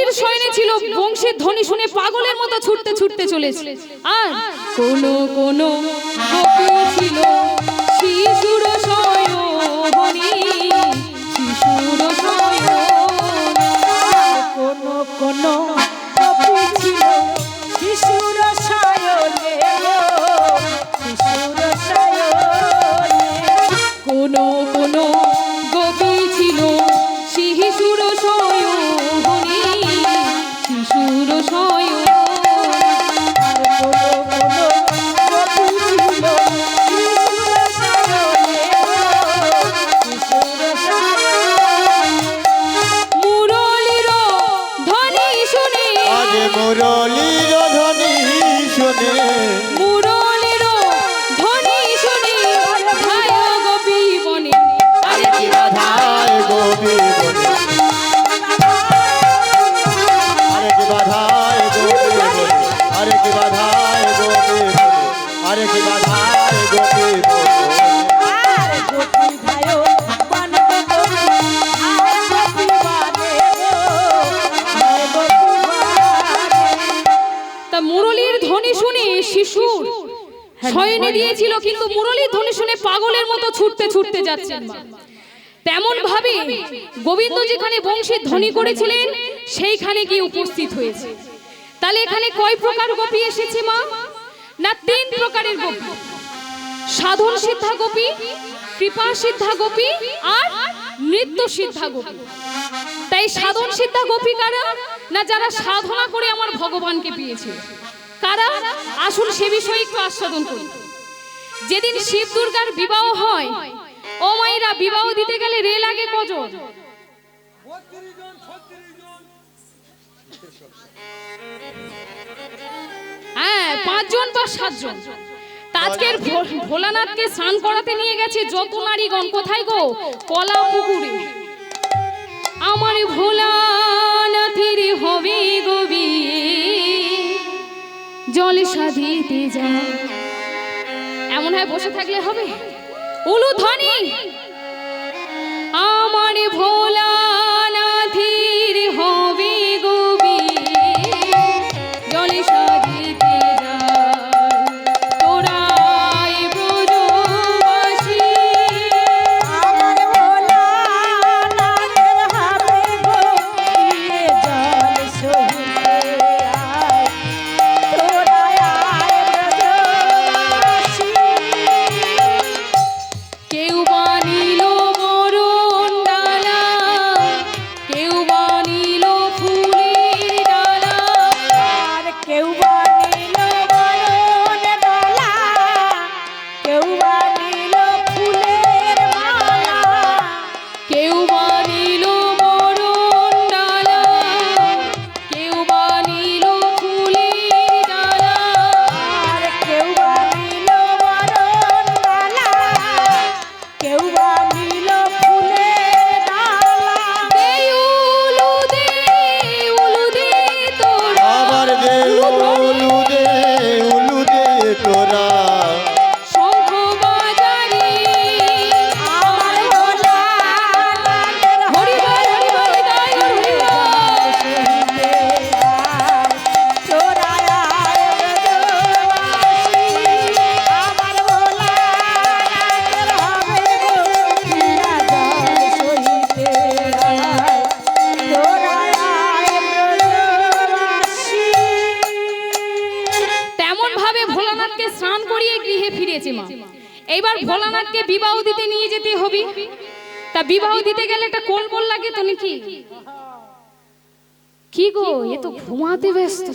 বসির শয়নে ছিল, বংশীর ধ্বনি শুনে পাগলের মতো ছুটতে ছুটতে চলেছে। আর কোন কোন গোপী ছিল শিশুর শয়নে, শিশুর শয়নে, কোন কোন গোপী ছিল শিশুর শয়নে, শিশুর শয়নে। কোন কোন গোপী ছিল শিশুর শয়নে, শিশুর শয়নে। মুরলীর ধ্বনি শুনে, মুরলীর ধ্বনি শুনে ধায় গোপী বনে। আরে কি বাধায় গোপী বনে, আরে কি বাধায় গোপী বনে, আরে কি বাধায় গোপী বনে, আরে কি বাধায় গোপী বনে। তা মুরলীর ধ্বনি শুনে শিশুর শয়নে দিয়েছিল, কিন্তু মুরলীর ধ্বনি শুনে পাগলের মতো ছুটতে ছুটতে যাচ্ছেন মা। তেমন ভাবে গোবিন্দ যেখানে বংশীর ধ্বনি করেছিলেন সেইখানে গিয়ে উপস্থিত হয়েছে। তাহলে এখানে কয় প্রকার গোপী এসেছে মা? না, 3 প্রকারের গোপী। সাধন সিদ্ধা গোপী, কৃপা সিদ্ধা গোপী আর নৃত্য সিদ্ধা গোপী। তাই সাধন সিদ্ধা গোপী কারা? না, যারা সাধনা করে আমার ভগবানকে পেয়েছে। কারা? আসুন সে বিষয়ে একটু আস্বাদন করি। যেদিন শিব দুর্গার বিবাহ হয়, ও মায়েরা, বিবাহ দিতে গেলে রে লাগে কজন? হ্যাঁ, 5 জন বা 7 জন। আজকের ভোলানাথকে স্নান করাতে নিয়ে গেছে যত নারীগণ। কোথায় গো? কলা পুকুরে। আমার ভোলানাথের হবে গো বিয়ে, জল সাধিতে যা। এমন হয় বসে থাকলে হবে? উলুধ্বনি। আমার ভোলানাথের হবে গো বিয়ে, জল সাধিতে যা। তোরাই ব্রজবাসী, আমার ভোলানাথের হবে গো বিয়ে, জল সহিতে আয়, তোরা আয় ব্রজবাসী। কেউ বানিল মরণ ডালা, কেউ বানিল ফুলের ডালা, আর কেউ বানিল বরণ ডালা, কেউ বানিল ফুলের মালা, কেউ বানিল মরণ ডালা, কেউ বানিল ফুলের ডালা। আর কেউ বানিল বরণ ডালা, কেউ বানিল ফুলের ডালা। উলু দে তোরা, আবার দে উলু দে তোরা, শঙ্খ বাজারে। আমার ভোলানাথের হরি বল, হরি বল, তাই হরি বল। সহিতে আয়, তোরা আয় ব্রজবাসী। আমার ভোলানাথের হবে গো বিয়া, জল সহিতে আয়, তোরা আয় ব্রজবাসী। তেমন ভাবে ভোলানাথকে স্নান করিয়ে গৃহে ফিরেছে মা। এইবার ভোলানাথকে বিবাহ দিতে নিয়ে যেতে হবে। তা বিবাহ দিতে গেলে একটা কোলবল লাগে তো নাকি? কি গো, এ তো ঘুমাতে ব্যস্ত।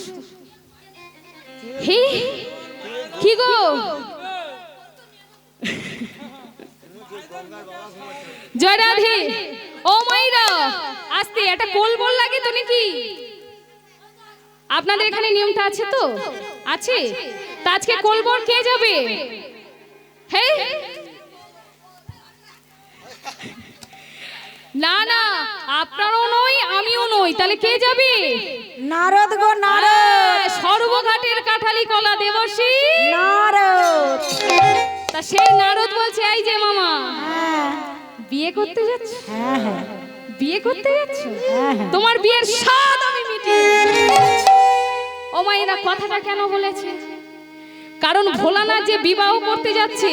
হে, কি গো? জয় রাধে। ও মাইরা, আস্তে, একটা কোলবল লাগে তো নাকি? আপনাদের এখানে নিয়মটা আছে তো? আছে। তা আজকে কোলবর কে যাবে? হে, না না, আপনারও নই আমিও নই, তাহলে কে যাবে? নারদ গো নারদ, সর্বঘাটের কাঠালি কলা দেবর্ষী নারদ। তা সেই নারদ বলছে, এই যে মামা, হ্যাঁ বিয়ে করতে যাচ্ছ? হ্যাঁ হ্যাঁ বিয়ে করতে যাচ্ছ? হ্যাঁ। তোমার বিয়ের স্বাদ আমি কথাটা কেন বলেছে? কারণ ভোলানাথ যে বিবাহ করতে যাচ্ছে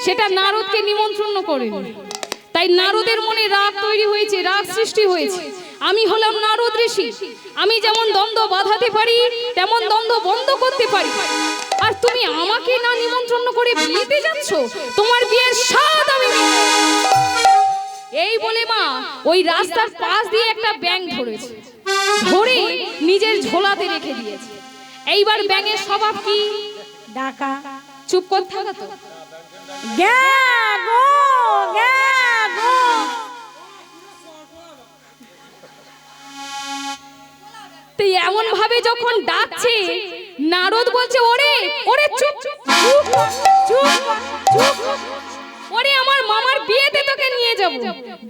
সেটা নারদকে নিমন্ত্রণ করেনি, তাই নারদের মনে রাগ তৈরি হয়েছে, রাগ সৃষ্টি হয়েছে। আমি হলাম নারদ ঋষি, আমি যেমন দ্বন্দ্ব বাঁধাতে পারি তেমন দ্বন্দ্ব বন্ধ করতে পারি। আর তুমি আমাকে না নিমন্ত্রণ করে বিয়েতে যাচ্ছ, তোমার বিয়ের স্বাদ আমি নিব। এই বলে মা ওই রাস্তার পাশ দিয়ে একটা ব্যাঙ ধরেছে, ধরে নিজের ঝোলাতে রেখে দিয়েছে। এইবার ব্যাঙের স্বভাব কি? ডাকা। চুপ করে থাকা তো। গ্যা গো গ্যা গো। তো এমন ভাবে যখন ডাকছে, নারদ বলছে ওরে ওরে চুপ চুপ চুপ চুপ, ওরে আমার মামার বিয়েতে তোকে নিয়ে যাব,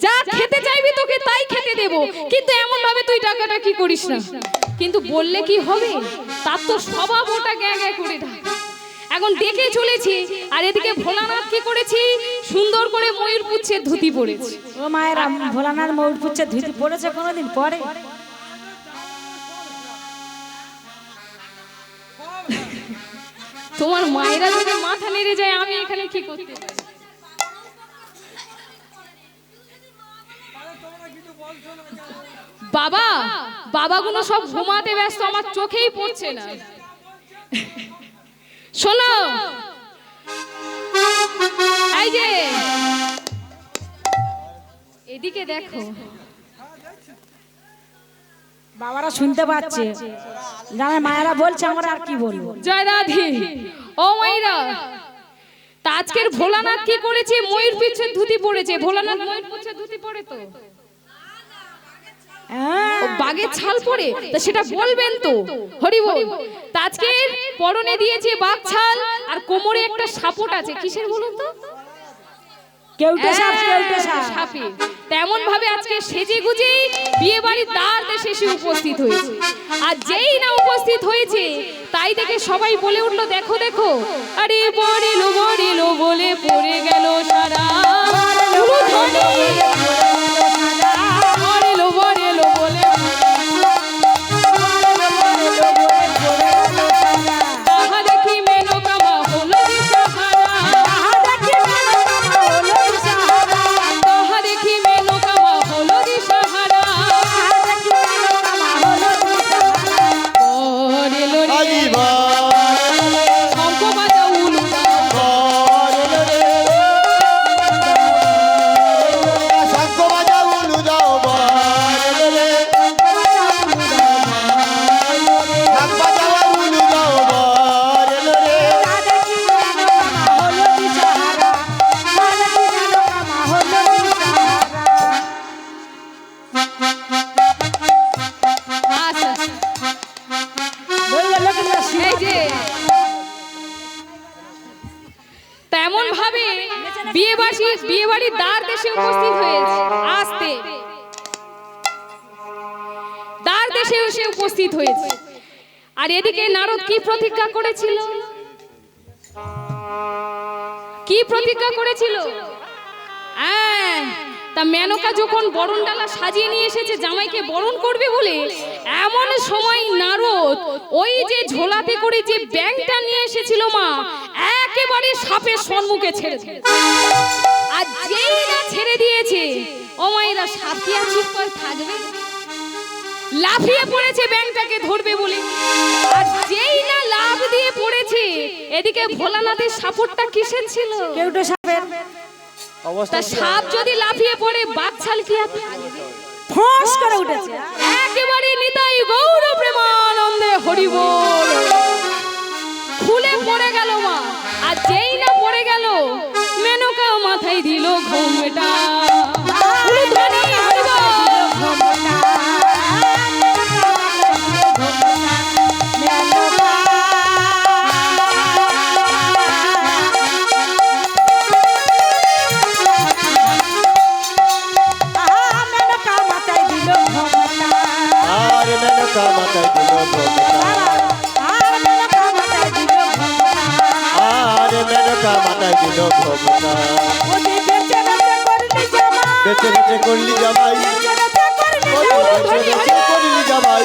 যা খেতে চাইবি তোকে তাই খেতে দেব, কিন্তু এমন ভাবে তুই টাকাটা কি করিস না। কিন্তু বললে কি হবে, তার তো স্বভাব ওটা গ্যা গ্যা করে ডাকা। এখন ডেকে চলেছি, আর এদিকে ভোলানাথ কি করেছি, সুন্দর করে ময়ূর পুচ্ছের ধুতি পরেছে। ও মায়ের ভোলানাথ ময়ূর পুচ্ছের ধুতি পড়েছে কোনোদিন পরে? তোমার মায়েরা যদি মাথা নেড়ে যায় আমি এখানে কি করতে পারি? বাবা বাবাগুলো সব ঘুমাতে ব্যস্ত, আমার চোখেই পড়ছে না। শোনো, এই যে এদিকে দেখো, বাবারা শুনতে পাচ্ছে, জানে মায়েরা বলছে, আমরা আর কি বলবো। জয় রাধে। ও মাইরা, তা আজকের ভোলানাথ কি করেছে, ময়ূর পিছের ধুতি পড়েছে। ভোলানাথ ময়ূর পিছের ধুতি পরে তো হ্যাঁ, ও বাঘের ছাল পরে, তা সেটা বলবেন তো, হরি বল। তা আজকে পরনে দিয়েছে বাঘ ছাল, আর কোমরে একটা সাপোট আছে, কিসের বলুন তো? কেউটে সাপ, কেউটে সাপ। সাপে। তেমন ভাবে আজকে সেজে গুজে বিয়ে বাড়ির দ্বার দেশে এসে উপস্থিত হয়েছে। আর যেই না উপস্থিত হয়েছে, তাই দেখে সবাই বলে উঠলো, দেখো দেখো, আরে বড়েলো বলে পড়ে গেল সারা উলুধ্বনি। বড়েলো বলে তাহা দেখি মেনকা মা হলো দিশাহারা, তাহা দেখি মেনকা মা হলো দিশাহারা। বড়েলো রে আজিবা শঙ্খ বাজাও উলু বরেলো রে, শঙ্খ বাজাও উলু দাও বরেলো রে, শঙ্খ বাজাও উলু দাও বরেলো রে। আচ্ছা, এই যে তেমন ভাবে বিয়ে বাড়ির দ্বার দেশে উপস্থিত হয়েছে, আসতে দ্বার দেশে এসে উপস্থিত হয়েছে। আর এদিকে নারদ কি প্রতিজ্ঞা করেছিল, কি প্রতিজ্ঞা করেছিল? তা মেনকা যখন বরণ ডালা সাজিয়ে নিয়ে এসেছে জামাইকে বরণ করবে বলে, এমন সময় নারদ ওই যে ঝোলাতে করে যে ব্যাংকটা নিয়ে এসেছিল মা, একেবারে সাপের সম্মুখে ছেড়ে দিয়েছে। আর যেই না ছেড়ে দিয়েছে, ও মায়েরা সাপ কি আর চুপ করে থাকবে? লাফিয়ে পড়েছে ব্যাংকটাকে ধরবে বলে। আর যেই না লাফ দিয়ে পড়েছে, এদিকে ভোলানাথের সাপোর্টটা কিসের ছিল? কেউটে সাপের। তা সাপ যদি লাফিয়ে পড়ে, বাঘ ছাল কি আর থাকবে? ফোঁস করে উঠেছে। একেবারে নিতাই গৌর প্রেমানন্দে হরি বল খুলে পড়ে গেল মা। আর যেই না পড়ে গেল, মেনকা মাথায় দিল ঘোমটা। উলুধ্বনি হরি বল। আর মেনকা মাথায় দিল ঘোমটা, আর মেনকা মাথায় দিল ঘোমটা। বেঁচে বেঁচে করলি জামাই, বেঁচে বেঁচে করলি জামাই।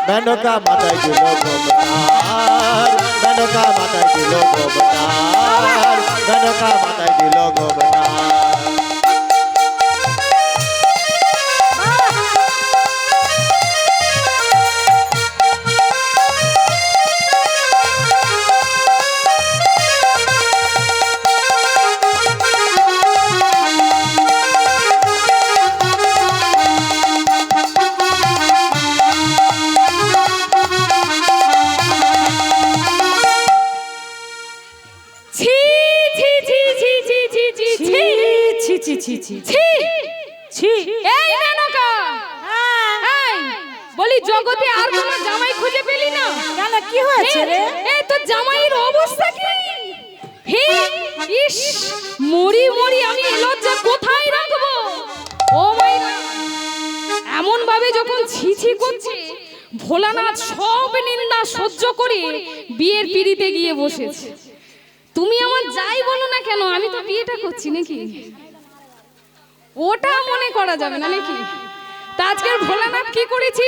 মেনকা মাথায় দিল গোবনার, মেনকা মাথায় দিল গোবনার, মেনকা মাথায় দিল গোবনার। ছি ছি ছি ছি ছি ছি ছি ছি ছি ছি ছি ছি ছি ছি এই মেনকা, এই বলি জগতে আর কোনো জামাই খুঁজে পেলি না? কেন কি হয়েছে রে? এই তো জামাইয়ের অবস্থা কি? হে ইস, মরি মরি আমি এ লজ্জা কোথায় রাখবো? ও মাই গড, এমন ভাবে যখন ছি ছি করছে, ভোলানাথ সব নিন্দা সহ্য করে বিয়ের পিড়িতে গিয়ে বসেছে। তুমি আমার যাই বলো না কেন, আমি তো বিয়েটা করছি নাকি, ওটা মনে করা যাবে না নাকি? তা আজকের ভোলানাথ কি করেছি,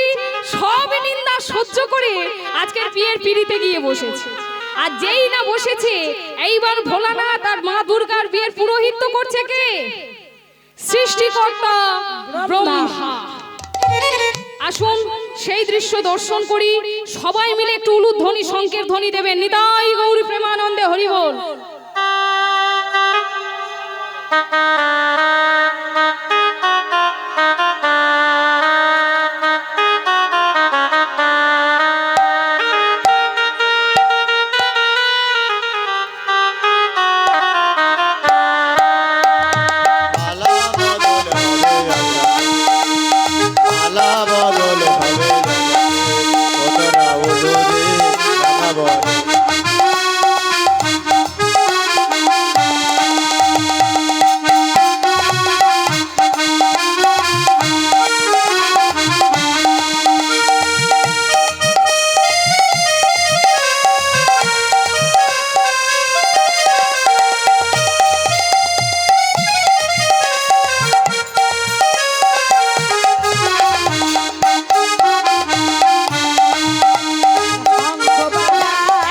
সব নিন্দা সহ্য করে আজকের বিয়ের পিড়িতে গিয়ে বসেছে। আর যেই না বসেছে, এইবার ভোলানাথ আর মা দুর্গার বিয়ের পুরোহিত্য করছে কে? সৃষ্টিকর্তা ব্রহ্মা। আসুন সেই দৃশ্য দর্শন করি, সবাই মিলে একটু উলুধ্বনি শঙ্কের ধ্বনি দেবেন। নিতাই গৌরী প্রেমানন্দে হরি বল। পালা বদল হবে পালা বদল হবে কতটা উদরে রাঙা বলে।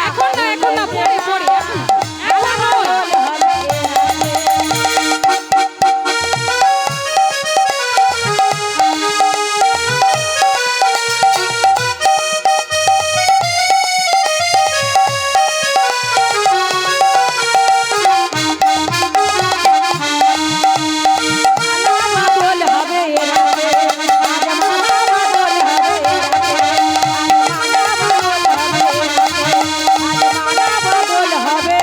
এখন না, এখন না, পরে পরে, এখন নয়। বদল হবে রাতে, আজ মালা বদল হবে রাতে, আজ মালা বদল হবে রাতে।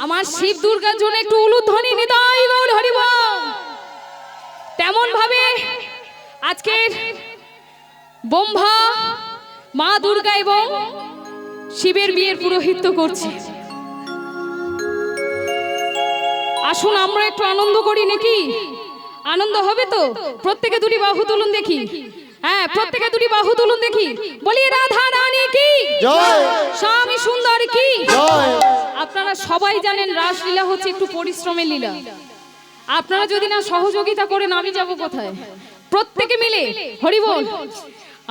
আমার শিব দুর্গার জন্য একটু উলুধ্বনি নিতাই গৌর হরি বল। তেমন ভাবে আজকের ব্রহ্মা, মা দুর্গা এবং শিবের বিয়ের পুরোহিত্য করছে। আসুন আমরা একটু আনন্দ করি নাকি? আনন্দ হবে তো? প্রত্যেকে দুটি বাহু তুলুন দেখি। হ্যাঁ, প্রত্যেকে দুটি বাহু তুলুন দেখি। বলি রাধা রানী কি জয়। স্বামী সুন্দর কি জয়। আপনারা সবাই জানেন রাসলীলা হচ্ছে একটু পরিশ্রমের লীলা। আপনারা যদি না সহযোগিতা করেন আমি যাব কোথায়? প্রত্যেকে মিলে হরি বল।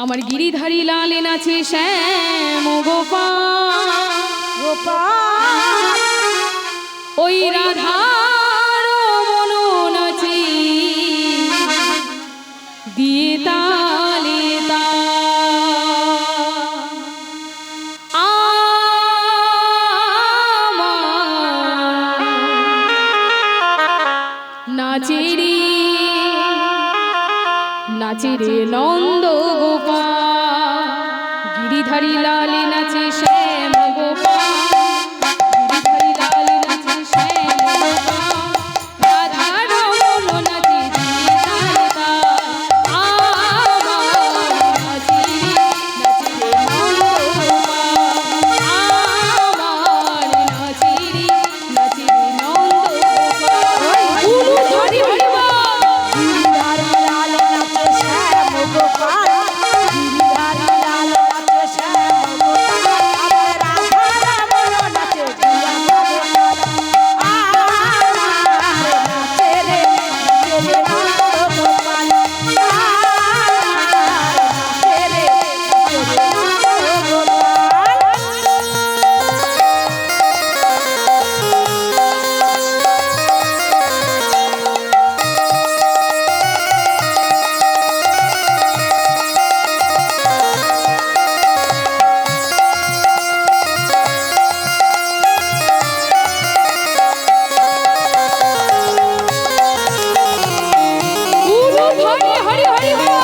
আমার গিরিধারী লালে নাচে শ্যাম গোপাল, গোপাল ওই রাধার মন নাচে দিয়ে তালে তাল। নাচে রে নাচে রে নন্দ গোপাল, গিরিধারী লালে নাচে শ্যাম গোপাল, গিরিধারী লালে নাচে শ্যাম গোপাল, রাধার মন নাচে দিয়ে তালে তাল। আমার নাচে রে নন্দ গোপাল, আমার নাচে রে নন্দ গোপাল। উলুধ্বনি হরি বল। গিরিধারী লাল নাচে শ্যাম গোপাল, গিরিধারী লাল নাচে শ্যাম গোপাল। হরি হরি হরি হরি।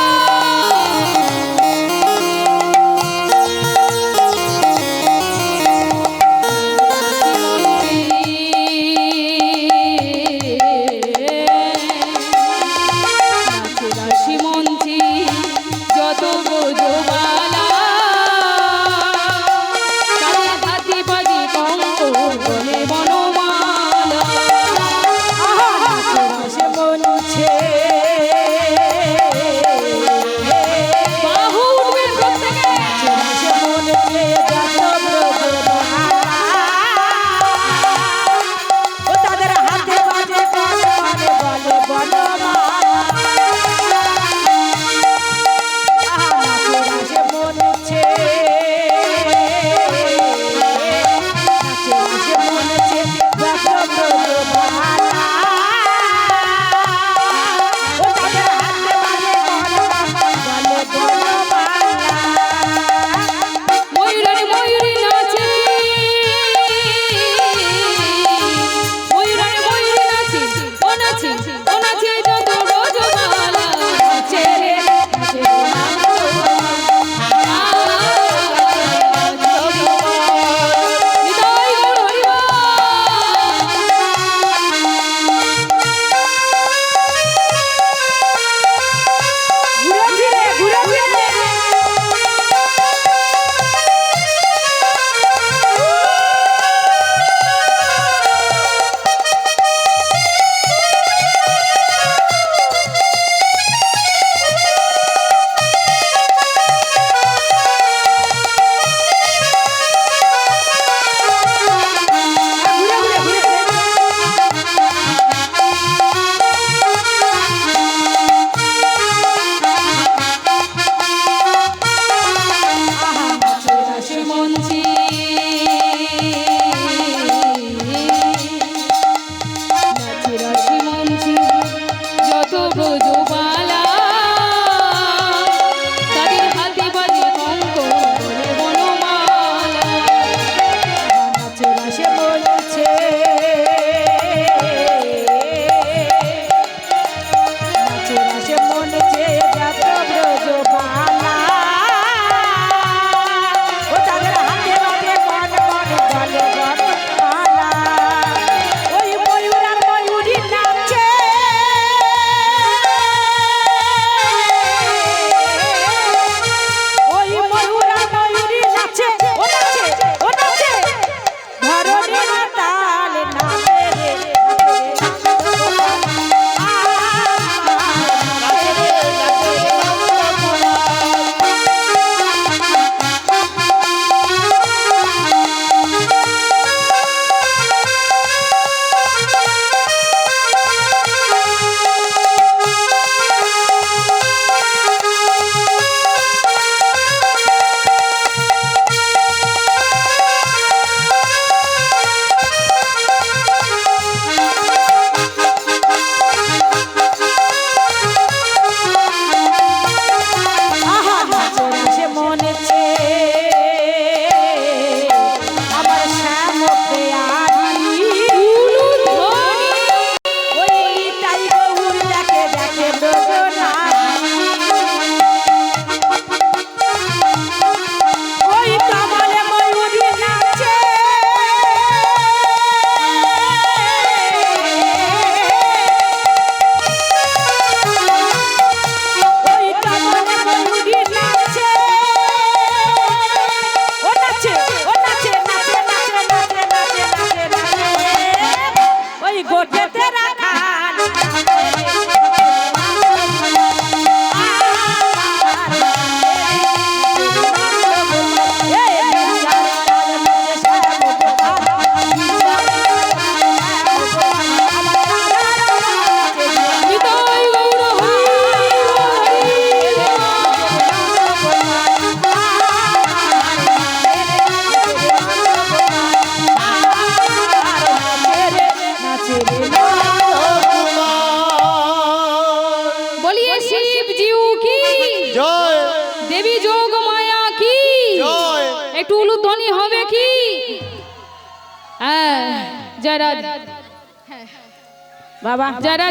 বাবা যারা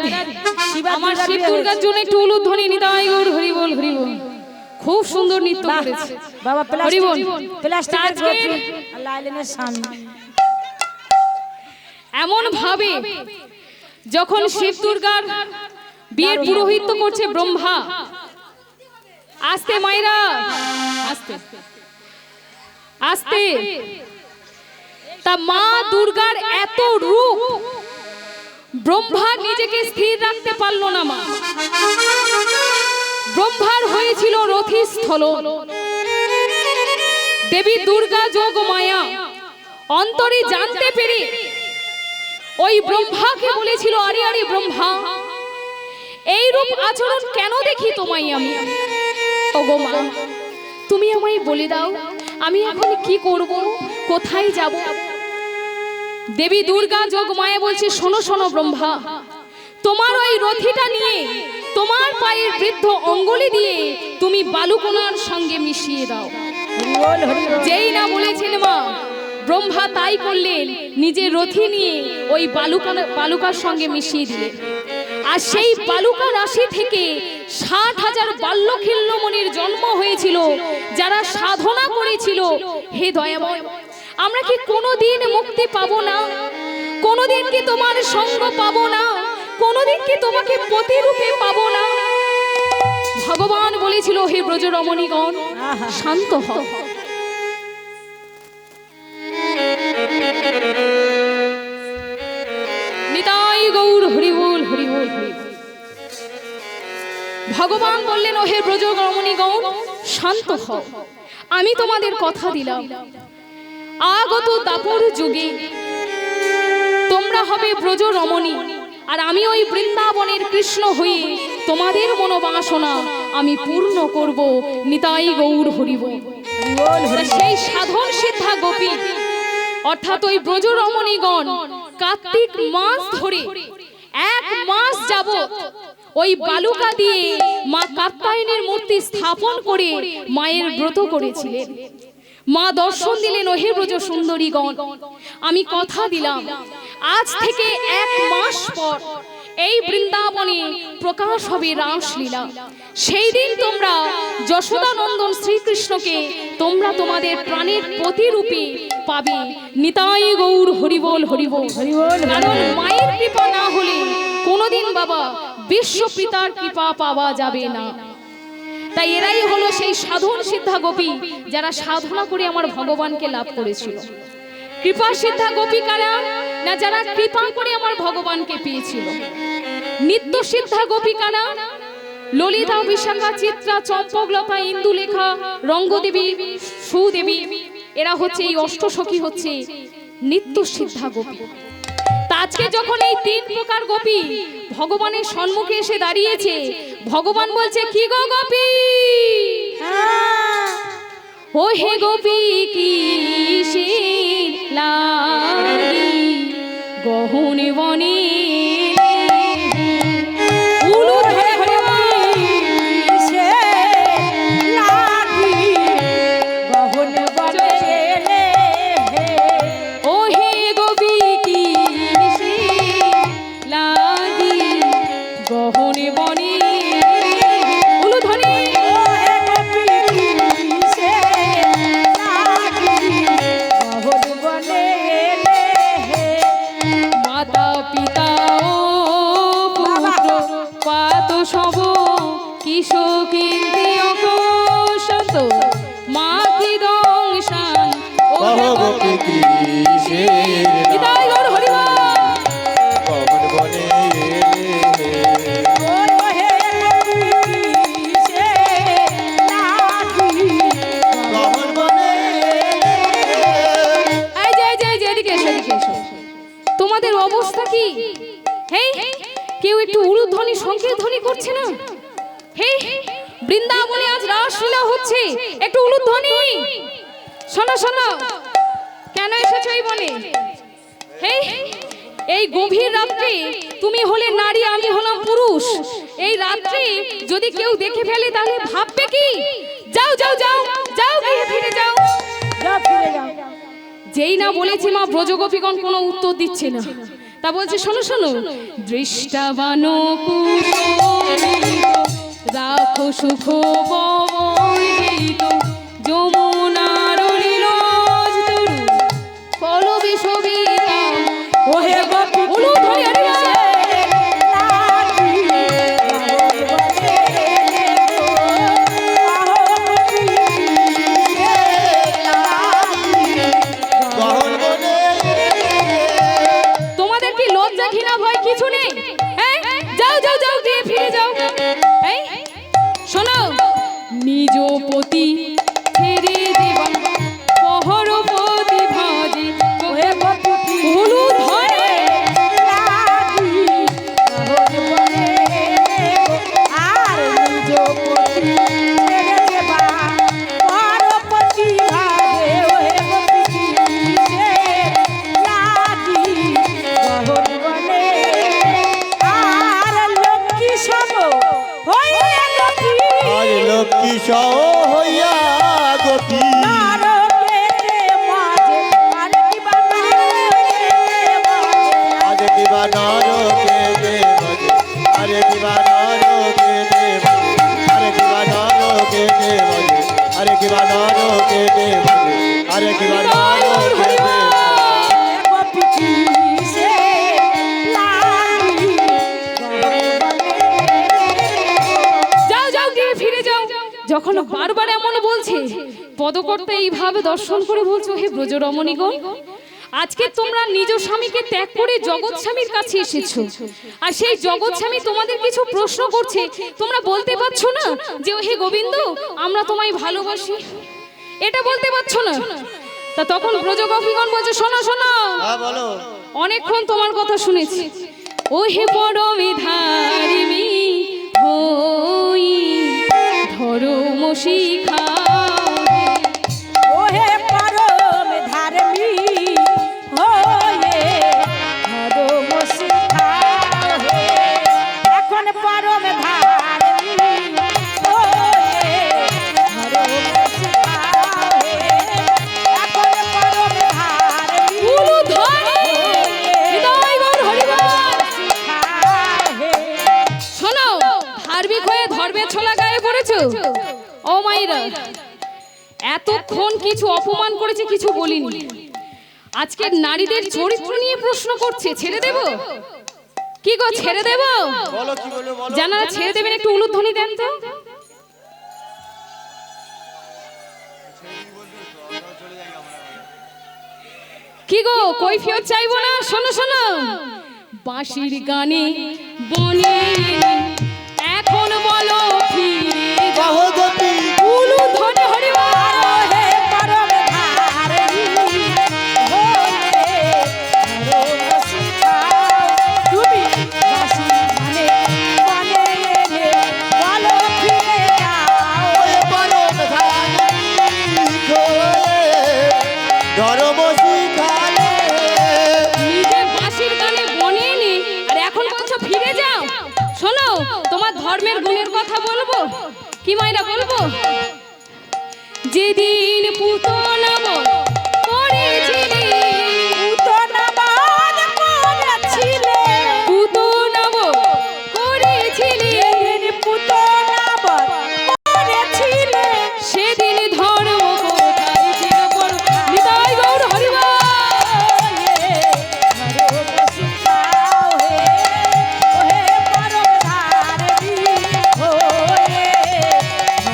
শিবা আমার দুর্গার শিব বিয়ে দুর্গার জন্য একটু উলুধ্বনি নিতাই গৌর হরি বল হরি বল। খুব সুন্দর নৃত্য বাহ, করেছে। বাবা হরি বল। প্লাস্টিকের আজকের গোপী আর লাইলেনের স্বামী। এমন ভাবে যখন শিব দুর্গার বিয়ের পুরোহিত্য করছে ব্রহ্মা, আস্তে মায়েরা আস্তে আস্তে, তা মা দুর্গার এত রূপ ব্রহ্মা নিজেকে স্থির রাখতে পারলো না। মা ব্রহ্মার হয়েছিল রথিস্থল। দেবী দুর্গা যোগ মায়া অন্তরে জানতে পেরে ওই ব্রহ্মাকে বলেছিল, আরে আরে ব্রহ্মা, এই রূপ আচরণ কেন দেখি তোমায় আমি? ওগো মা, তুমি আমায় বলে দাও, আমি এখন কি করব, কোথায় যাব? দেবী দুর্গা যোগ মায়া বলছে, শোনো শোনো ব্রহ্মা, তোমার ওই রথিটা নিয়ে তোমার পায়ের বৃদ্ধ অঙ্গুলি দিয়ে তুমি বালুকণার সঙ্গে মিশিয়ে দাও। হরি বল, হরি বল। যেই না বলেছেন মা, ব্রহ্মা তাই করলেন, নিজের রথি নিয়ে ওই বালুকার সঙ্গে মিশিয়ে দিলেন। আর সেই বালুকা রাশি থেকে 60,000 বাল্যখিল্যমণির জন্ম হয়েছিল, যারা সাধনা করেছিল। হে দয়াময়, আমরা কি কোনোদিন মুক্তি পাবো না? কোনোদিন কি তোমার সঙ্গ পাবো না? কোনোদিন কি তোমাকে প্রতিরূপে পাবো না? ভগবান বলেছিল, হে ব্রজ রমণীগণ, শান্ত হও। নিতাই গৌর হরি বল হরি বল হরি বল। ভগবান বললেন, ও হে ব্রজ রমণীগণ, শান্ত হও। আমি তোমাদের কথা দিলাম, আগত দাপর যুগে তোমরা হবে ব্রজ রমণী, আর আমি ওই বৃন্দাবনের কৃষ্ণ হয়ে তোমাদের মনোবাসনা আমি পূর্ণ করব। নিতাই গৌর হরি বল। সেই সাধন সিদ্ধা গোপী অর্থাৎ ওই ব্রজ রমণীগণ কার্তিক মাস ধরে 1 মাস যাবত ওই বালুকা দিয়ে মা কাত্যায়নীর মূর্তি স্থাপন করে মায়ের ব্রত করেছিলেন। মা দর্শন দিলেন, ওহে ব্রজ সুন্দরীগণ, আমি কথা দিলাম, আজ থেকে 1 মাস পর এই বৃন্দাবনে প্রকাশ হবে রাসলীলা। সেই দিন তোমরা যশোদানন্দন শ্রীকৃষ্ণকে তোমরা তোমাদের প্রাণের প্রতিরূপে পাবে। নিতাই গৌর হরি বল হরি বল। কারণ মায়ের কৃপা না হলে কোনোদিন বাবা বিশ্ব পিতার কৃপা পাওয়া যাবে না। তাই এরাই হলো সেই সাধন সিদ্ধা গোপী, যারা সাধনা করে আমার ভগবানকে লাভ করেছিল। কৃপা সিদ্ধা গোপী কারা? না যারা কৃপা করে আমার ভগবানকে পেয়েছিল। নিত্য সিদ্ধা গোপী কারা? ললিতা, বিশাখা, চিত্রা, চম্পকলতা, ইন্দুলেখা, রঙ্গদেবী, সুদেবী, এরা হচ্ছে এই অষ্টসখী, হচ্ছে নিত্য সিদ্ধা গোপী। তা আজকে যখন এই 3 প্রকার গোপী ভগবানের সম্মুখে এসে দাঁড়িয়েছে, ভগবান বলছে, কি গো গোপী, ও হে গোপী, কি লাগি গহন বনে উলু ধরে হরে সে লাগি গহন বনে হে। ও হে গোপী, কি লাগি গহন বনে উলু ধরে মাতা পিতা ও পুত্র পাত সব কিশোকিন্তি অকশত মা কি দংশান ও গোপী কিসের নিতাই গৌর হরি বল। কমন বনে কমন বনে এই যে এদিকে এসো, এদিকে এসো। তোমাদের অবস্থা কি? হেই, কেউ একটু উলুধ্বনি সংকেত ধ্বনি করছে না? হেই, বৃন্দাবনে আজ রাসলীলা হচ্ছে, একটু উলুধ্বনি। শোনো শোনো, কেন এসেছো এই বনে? হেই, এই গভীর রাত্রে তুমি হলে নারী, আমি হলাম পুরুষ। এই রাত্রে যদি কেউ দেখে ফেলে তাহলে ভাববে কি? যাও যাও যাও যাও, গৃহে ফিরে যাও। ফিরে যাও। যেই না বলেছি মা, ব্রজগোপীগণ কোনো উত্তর দিচ্ছে না। তা বলছে শোনো শোনো, দৃষ্টাবানো রাখো সুখ বহিত যমুনার নীরজ তরু পলবে সবিতা ওহে গোপী উলু ধরে আরে গহন বনে তোমাদের কি লজ্জা ঘৃণা ভয় কিছু নেই? এই, যাও যাও যাও দিয়ে ফিরে যাও। এই শোনো, নিজ পতি ছেড়ে দেবা পহরপতি ভাজে ওহে গোপী উলু ধরে আর নিজ পতি ছেড়ে দেবা পরপতি ভাবে ওহে গোপী সে লাগি গহন বনে আর লক্ষ্মী সম হইলে লক্ষ্মী আর লক্ষ্মী সহ হইয়া গোপী নারকেতে মাঝে আর কি আরে কিবা নরকে দেবজে আরে কিবা নরকে দেবজে আরে কিবা নরকে দেবজে আরে কিবা নরকে দেবজে আরে কিবা নরকে দেবজে গোপী সে লাগি যাও যাও দিয়ে ফিরে যাও। যখন বারবার এমন বলছে, পদকর্তা এইভাবে দর্শন করে বলছো, হে ব্রজরমণীগণ, আজকে তোমরা নিজ স্বামীকে ত্যাগ করে জগৎ স্বামীর কাছে এসেছো, আর সেই জগৎ স্বামী তোমাদের কিছু প্রশ্ন করছে, তোমরা বলতে পারছো না যে হে গোবিন্দ আমরা তোমায় ভালোবাসি, এটা বলতে পারছো না। তা তখন ব্রজগোপীগণ বলছে শোনো শোনো, হ্যাঁ বলো অনেকক্ষণ তোমার কথা শুনেছি, ও হে পরমে ধারিণী হই ধর্ম শিখা ওহে পরম ধার্মী হয়ে ধর্ম শিখাও হে। এখন পরম ধার্মী হয়ে ধর্ম শিখাও হে। এখন পরম ধার্মী উলু ধরে হৃদয় গৌর হরিবল। শিখাও হে। শোনো, ধার্মিক হয়ে ধর্মের ছোলা গায়ে পড়েছো। ও মাইরা, এতক্ষণ কিছু অপমান করেছে, কিছু বলিনি, আজকের নারীদের চরিত্র নিয়ে প্রশ্ন করছে, ছেড়ে দেব কি গো, ছেড়ে দেব? বলো কি বলবে বলো জানারা ছেড়ে দেবেন, একটু উলুধ্বনি দেন তো। কি গো, কৈফিয়ত চাইবো না? শোনো শোনো, বাঁশির গানে বনে এখন বলো ফিরে যাও। কহ গোপী উলু ধ্বনি হরিবল। ওহে পরম ধার্মী হয়ে ধর্ম শিখাও। তুমি বাঁশি গানে বনে এলে বলো ফিরে যাও। ওরে পরম ধার্মিক হয়ে ধর্ম শিখালে নিজে বাঁশির গানে বনে এনে আর এখন বলছো ফিরে যাও। শোনো, তোমার ধর্মের গুণের কথা বলবো, কি মাইরা বলবো, যেদিন পুতনা বধ করেছিলে, পুতনা বধ করেছিলে। পুতনা বধ করেছিলে, যেদিন পুতনা বধ করেছিলে। সেদিন ধর্ম কোথায় ছিল বড়? হৃদয় গৌর হরিবল। ধর্ম শিখাও হে। ওহে পরম ধার্মী হয়ে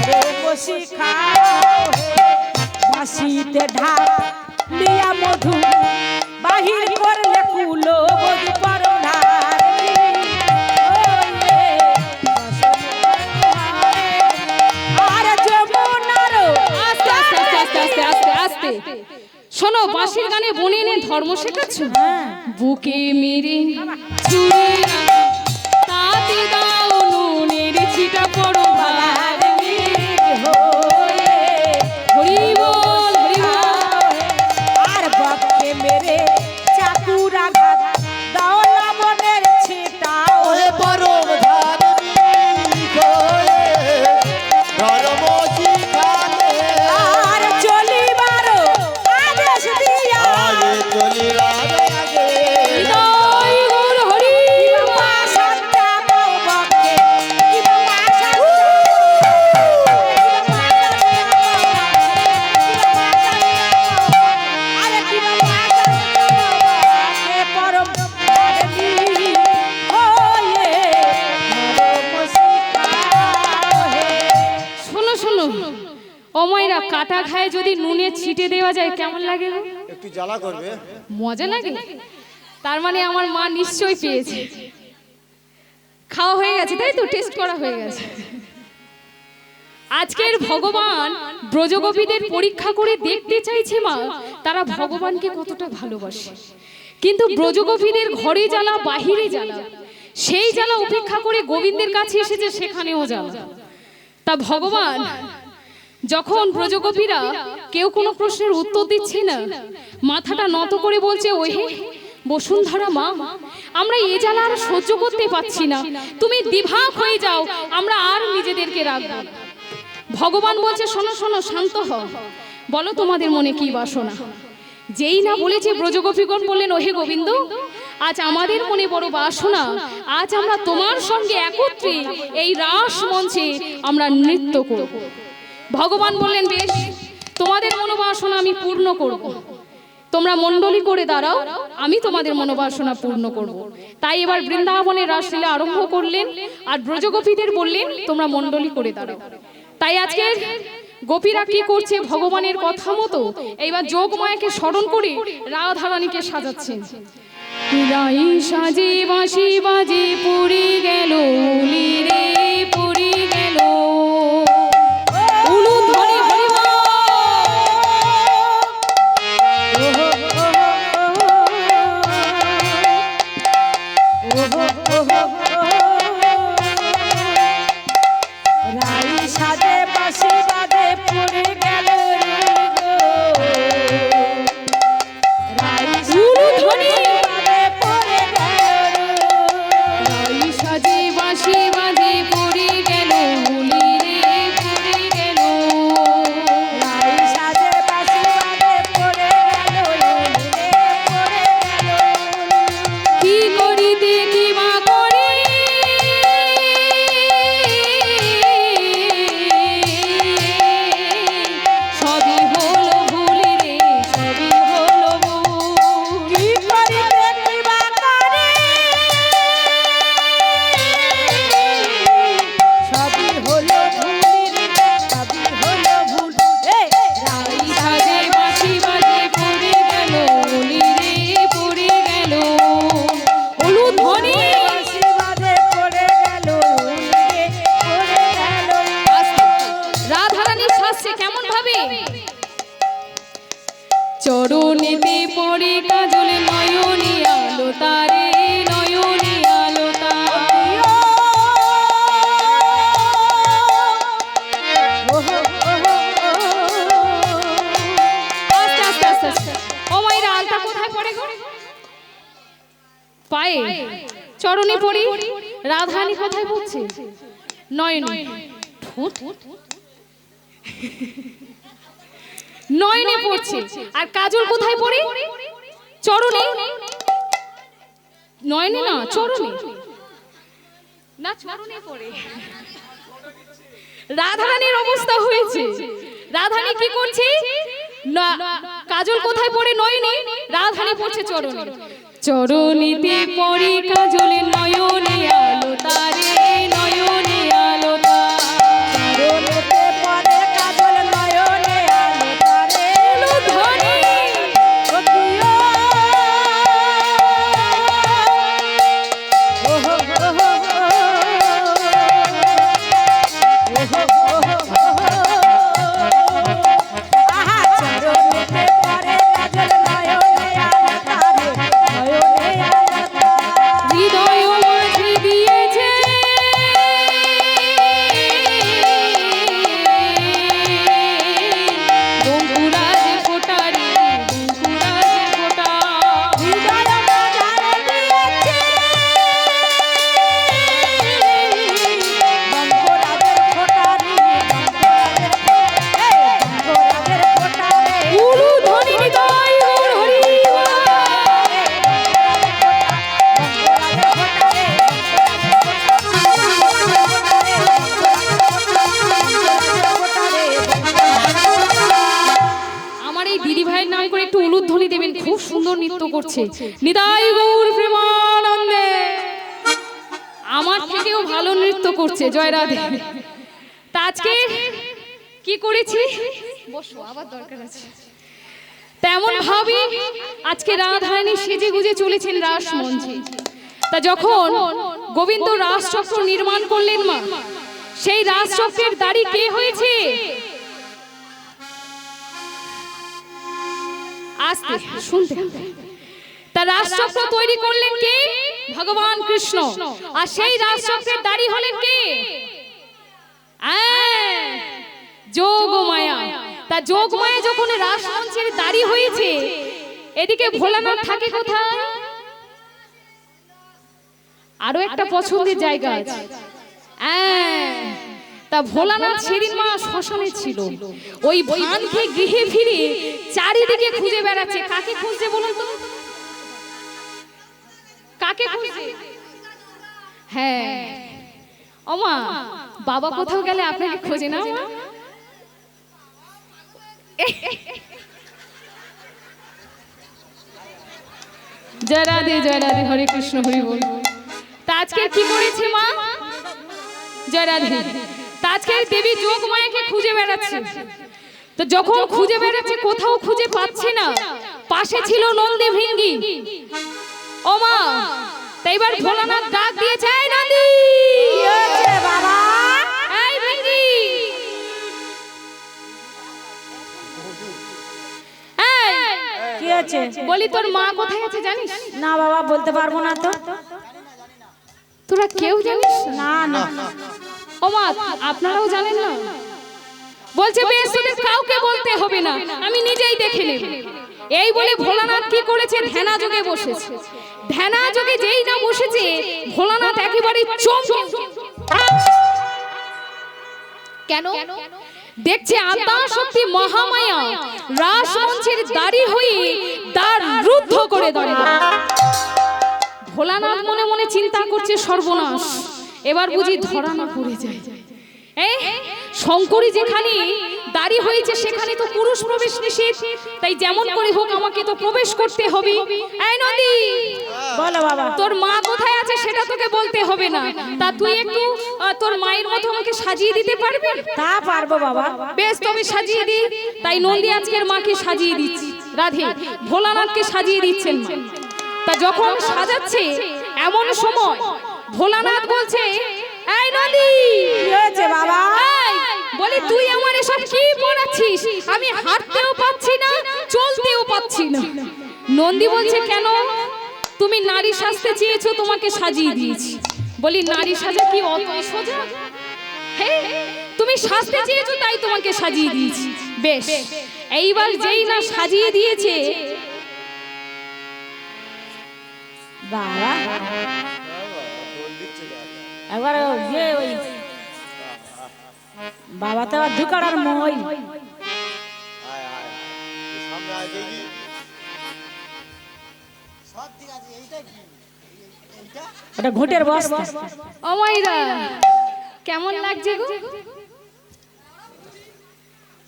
ধর্ম শিখাও হে। বাঁশিতে ঢাক দিয়া মধু বাহির করলে কুলো মধু পরম ধার্মী হয়ে আর যমুনার আস্তে আস্তে আস্তে আস্তে আস্তে আস্তে আস্তে শোনো, বাঁশির গানে বনে এনে ধর্ম শেখাচ্ছ, বুকে মেরে ছুঁড়ে রাখো, তাতে দাও নুনের ছিটা পড়ো ভারী। হয়ে হরিবল হরিবল। আর বাপকে মেরে চাকুর আঘাত দাও লবণের ছিটা। ওরে পরম ধার্মিক হয়ে ধর্ম শিখালে আর চলিবার আদেশ দিয়া আগে চলিবার আগে হৃদয় ও মায়েরা, কাটা খায় যদি নুনে ছিটে দেওয়া যায় কেমন লাগে গো? একটু জ্বালা করবে। মজা লাগে। তার মানে আমার মা নিশ্চয়ই পেয়েছে, খাওয়া হয়ে গেছে, তাই তো? টেস্ট করা হয়ে গেছে। আজকের ভগবান ব্রজগোপীদের পরীক্ষা করে দেখতে চাইছে মা তারা ভগবানকে কতটা ভালোবাসে। কিন্তু ব্রজগোপীদের ঘরে জ্বালা, বাহিরে জ্বালা, সেই জ্বালা উপেক্ষা করে গোবিন্দের কাছে এসেছে, সেখানেও জ্বালা। তা ভগবান যখন ব্রজগোপীরা কেউ কোনো প্রশ্নের উত্তর দিচ্ছে না, মাথাটা নত করে বলছে, ওহে বসুন্ধরা মা, আমরা এ জ্বালা আর সহ্য করতে পারছি না, তুমি বিভাগ হয়ে যাও, আমরা আর নিজেদেরকে রাখবো না। ভগবান বলছে, শোনো শোনো, শান্ত হও, বলো তোমাদের মনে কি বাসনা। যেই না বলেছে, ব্রজগোপীগণ বললেন, ওহে গোবিন্দ, আজ আমাদের মনে বড় বাসনা, আজ আমরা তোমার সঙ্গে একত্রে এই রাস মঞ্চে আমরা নৃত্য করব। ভগবান বললেন, বেশ, তোমাদের মনোবাসনা আমি পূর্ণ করব, তোমরা মণ্ডলী করে দাঁড়াও, আমি তোমাদের মনোবাসনা পূর্ণ করব। তাই এবার বৃন্দাবনের রাসলীলা আরম্ভ করলেন, আর ব্রজগোপীদের বললেন, তোমরা মণ্ডলী করে দাঁড়াও। তাই আজকে গোপীরা কি করছে, ভগবানের কথা মতো এইবার যোগমায়াকে স্মরণ করে রাধারানীকে সাজাচ্ছেন। রাই সাজে বাঁশি বাজে পুরি গেল উলি রে, পুরি গেল উলু ধরে হরিমা। রাই সাজে বাঁশি বাজে পুরি গেল চরণেতে পড়ে কাজল, নয়নে আলো তারে, নয়নে আলো তার। আস্তে আস্তে আস্তে আস্তে। ও মায়েরা, আলতা কোথায় পড়ে গো? পায়ে, চরণে পড়ে। রাধারানী কোথায় পড়ছে? নয়নে। ঠোঁট নয়নে পড়ছে। আর কাজল কোথায় পড়ে? চরণে। নয়নে না, চরণে না, চরণে পড়ে। রাধারানীর অবস্থা হয়েছে। রাধারানী কি করছে? কাজল কোথায় পড়ে? নয়নে। রাধারানী পড়ছে চরণে। চরণেতে পড়ে কাজল, নয়নে আলো তারে, নয়নে আলো তার। চরণেতে পড়ে কাজল, নয়নে আলো তারে, ধরে ও প্রিয়। ওহো ওহো আহা, চরণেতে পড়ে কাজল, নয়নে আলো তারে, নয়নে আলো তারে। হৃদয় মাঝে দিয়েছে বঙ্কুরাজ ফোটারি, বঙ্কুরাজ ফোটা। হৃদয় মাঝারে দিয়েছে বঙ্গরাজের ফোঁটারি, বঙ্গরাজের ফোঁটারে। উলু ধ্বনি হৃদয় গৌর হরি বল। আমার এই দিদি ভাইয়ের নাম করে একটু উলুধ্বনি দেবেন, খুব সুন্দর নৃত্য করছে। নিতাই গৌর প্রেমানন্দে। আমার থেকেও ভালো নৃত্য করছে, জয় রাধে। তা আজকে কি করেছি, বসো, আবার দরকার আছে। তেমন ভাবে আজকে রাধারানী সেজে গুজে চলেছেন রাস মঞ্চে। তা যখন গোবিন্দ রাসচক্র নির্মাণ করলেন মা, সেই রাসচক্রের দাড়ি কে হয়েছে? আস্তে শুনতে হবে। তা রাসচক্র তৈরি করলেন কে? ভগবান কৃষ্ণ। আর সেই রাসচক্রের দাড়ি হলেন কে? যোগমায়া। তা যোগমায়া যখন রাসমঞ্চের দাড়ি হয়েছে, এদিকে ভোলানাথ থাকে কোথায়? আরো একটা পছন্দের জায়গা আছে। তা ভোলানাথ সেদিন মা শ্মশানে ছিল, ওই ভান খেয়ে গৃহে ফিরে চারিদিকে খুঁজে বেড়াচ্ছে। কাকে খুঁজছে বলুন তো? কাকে খুঁজছে? হ্যাঁ ওমা, বাবা কোথাও গেলে আপনাকে খোঁজে না মা? জয় রাধে জয় রাধে, হরে কৃষ্ণ হরি বল। তা আজকে কি করেছে মা? জয় রাধে। তা আজকে দেবী যোগমায়াকে খুঁজে বেড়াচ্ছে। তো যখন খুঁজে বেড়াচ্ছে, কোথাও খুঁজে পাচ্ছে না, পাশে ছিল নন্দী ভৃঙ্গি। ও মা, তাই এবার ভোলানাথ ডাক দিয়েছে, এই নন্দী, কি হয়েছে বাবা? এই ভৃঙ্গি, কি হয়েছে? বলি তোর মা কোথায় আছে জানিস? না বাবা, বলতে পারবো না তো। তোরা কেউ জানিস না? না না, ও মা, আপনারাও জানেন না? বলছে বেশ, তোদের কাউকে বলতে হবে না, আমি নিজেই দেখে নেব। এই বলে ভোলানাথ কি করেছে? ধ্যানা যোগে বসেছে। ধ্যানা যোগে যেই না বসেছে, ভোলানাথ একেবারে চমকে কেন দেখছে আদ্যা শক্তি মহামায়া রাসমঞ্চের দাড়ি হয়ে দ্বার রুদ্ধ করে দাঁড়িয়ে। ভোলানাথ মনে মনে চিন্তা করছে, সর্বনাশ, এবার বুঝি ধরা না পড়ে যায়। এই শঙ্করী যেখানে দাড়ি হয়েছে, সেখানে তো পুরুষ প্রবেশ নিষেধ, তাই যেমন করে হোক আমাকে তো প্রবেশ করতে হবে। এই নদী, বলো বাবা। তোর মা কোথায় আছে সেটা তোকে বলতে হবে না, তা তুই একটু তোর মায়ের মতো আমাকে সাজিয়ে দিতে পারবি? তা পারবো বাবা। বেশ, তবে সাজিয়ে দি। তাই নন্দী আজকের মাকে সাজিয়ে দিচ্ছি। রাধে ভোলানাথকে সাজিয়ে দিচ্ছেন মা। তা যখন সাজাচ্ছে, এমন সময় ভোলানাথ বলছে, এই নন্দী, কি হয়েছে বাবা? বলি তুই আমার এসব কি পড়াচ্ছিস? আমি হাঁটতেও পাচ্ছি না, চলতেও পাচ্ছি না। নন্দী বলছে, কেন? তুমি নারী সাজতে চেয়েছো, তোমাকে সাজিয়ে দিয়েছি। বলি নারী সাজা কি অতই সোজা? হে, তুমি সাজতে চেয়েছো তাই তোমাকে সাজিয়ে দিয়েছি। বেশ, এইবার যেই না সাজিয়ে দিয়েছে, বাবা একবার ওই বাবা তো আবার ধুকার মই। ওটা ঘুটের বস্তা। ও মাইরা, কেমন লাগছে গো?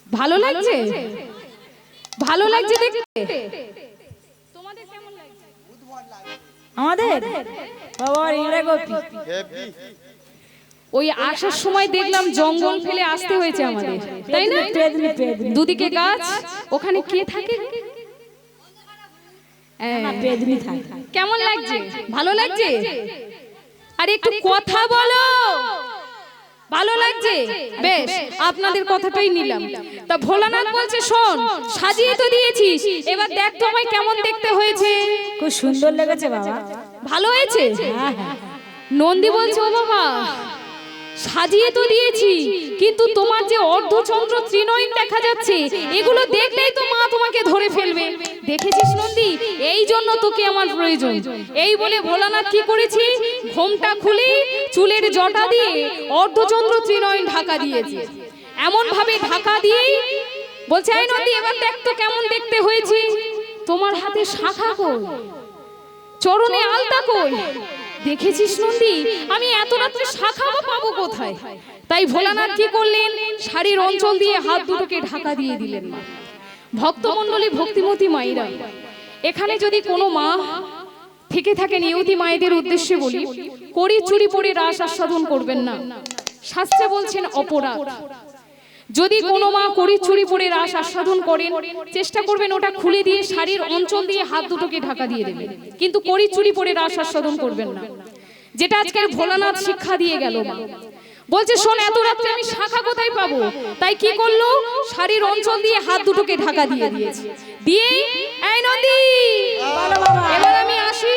ভালো লাগছে? ভালো লাগছে দেখতে? তোমাদের কেমন লাগছে? আমাদের বাবা ইংরে গোপী। ওই আসার সময় দেখলাম জঙ্গল ফেলে আসতে হয়েছে আমাদের, তাই না? পেদনি পেদনি দুদিকে গাছ, ওখানে কে থাকে? না, পেদনি থাকে। কেমন লাগছে? ভালো লাগছে? আরে একটু কথা বলো। ভালো লাগছে? বেশ, আপনাদের কথাটাই নিলাম। তা ভোলানাথ বলছে, শোন, সাজিয়ে তো দিয়েছিস, এবার দেখ তো আমায় কেমন দেখতে হয়েছে। খুব সুন্দর লেগেছে বাবা। ভালো হয়েছে? হ্যাঁ হ্যাঁ। নন্দী বলছে, ও বাবা, সাজিয়ে তো দিয়েছি, কিন্তু তোমার যে অর্ধচন্দ্র ত্রিনয়ন দেখা যাচ্ছে, এগুলো দেখলেই তো মা তোমাকে ধরে ফেলবে। দেখেছিস নন্দী, এই জন্য তোকে আমার প্রয়োজন। এই বলে ভোলানাথ কি করেছি? ঘোমটা খুলে চুলের জটা দিয়ে অর্ধচন্দ্র ত্রিনয়ন ঢাকা দিয়েছে। এমন ভাবে ঢাকা দিয়েই বলছে, এই নন্দী, এবার দেখ তো কেমন দেখতে হয়েছে। তোমার হাতে শাখা কই? চরণে আলতা কই? দেখেছিস নন্দী, আমি এত রাত্রে শাখা পাবো কোথায়? তাই ভোলানাথ কি করলেন? শাড়ির অঞ্চল দিয়ে হাত দুটোকে ঢাকা দিয়ে দিলেন। মা ভক্তমণ্ডলী, ভক্তিমতী মায়েরা, এখানে যদি কোনো মা থেকে থাকে, নিয়তি মায়েদের উদ্দেশ্যে বলি, কড়ি চুরি পরে রাস আস্বাদন করবেন না। শাস্ত্রে বলছেন অপরাধ। যদি কোনো মা কড়ি চুরি পরে রাস আস্বাদন করেন, চেষ্টা করবেন ওটা খুলে দিয়ে শাড়ির অঞ্চল দিয়ে হাত দুটোকে ঢাকা দিয়ে দেবেন, কিন্তু কড়ি চুরি পরে রাস আস্বাদন করবেন না, যেটা আজকের ভোলানাথ শিক্ষা দিয়ে গেল। মা বলছে শোন, এত রাত্রে আমি শাখা কোথায় পাবো? তাই কি করলো, শাড়ির অঞ্চল দিয়ে হাত দুটোকে ঢাকা দিয়ে দিয়েছে। দিয়ে এই নন্দী, এবার আমি আসি।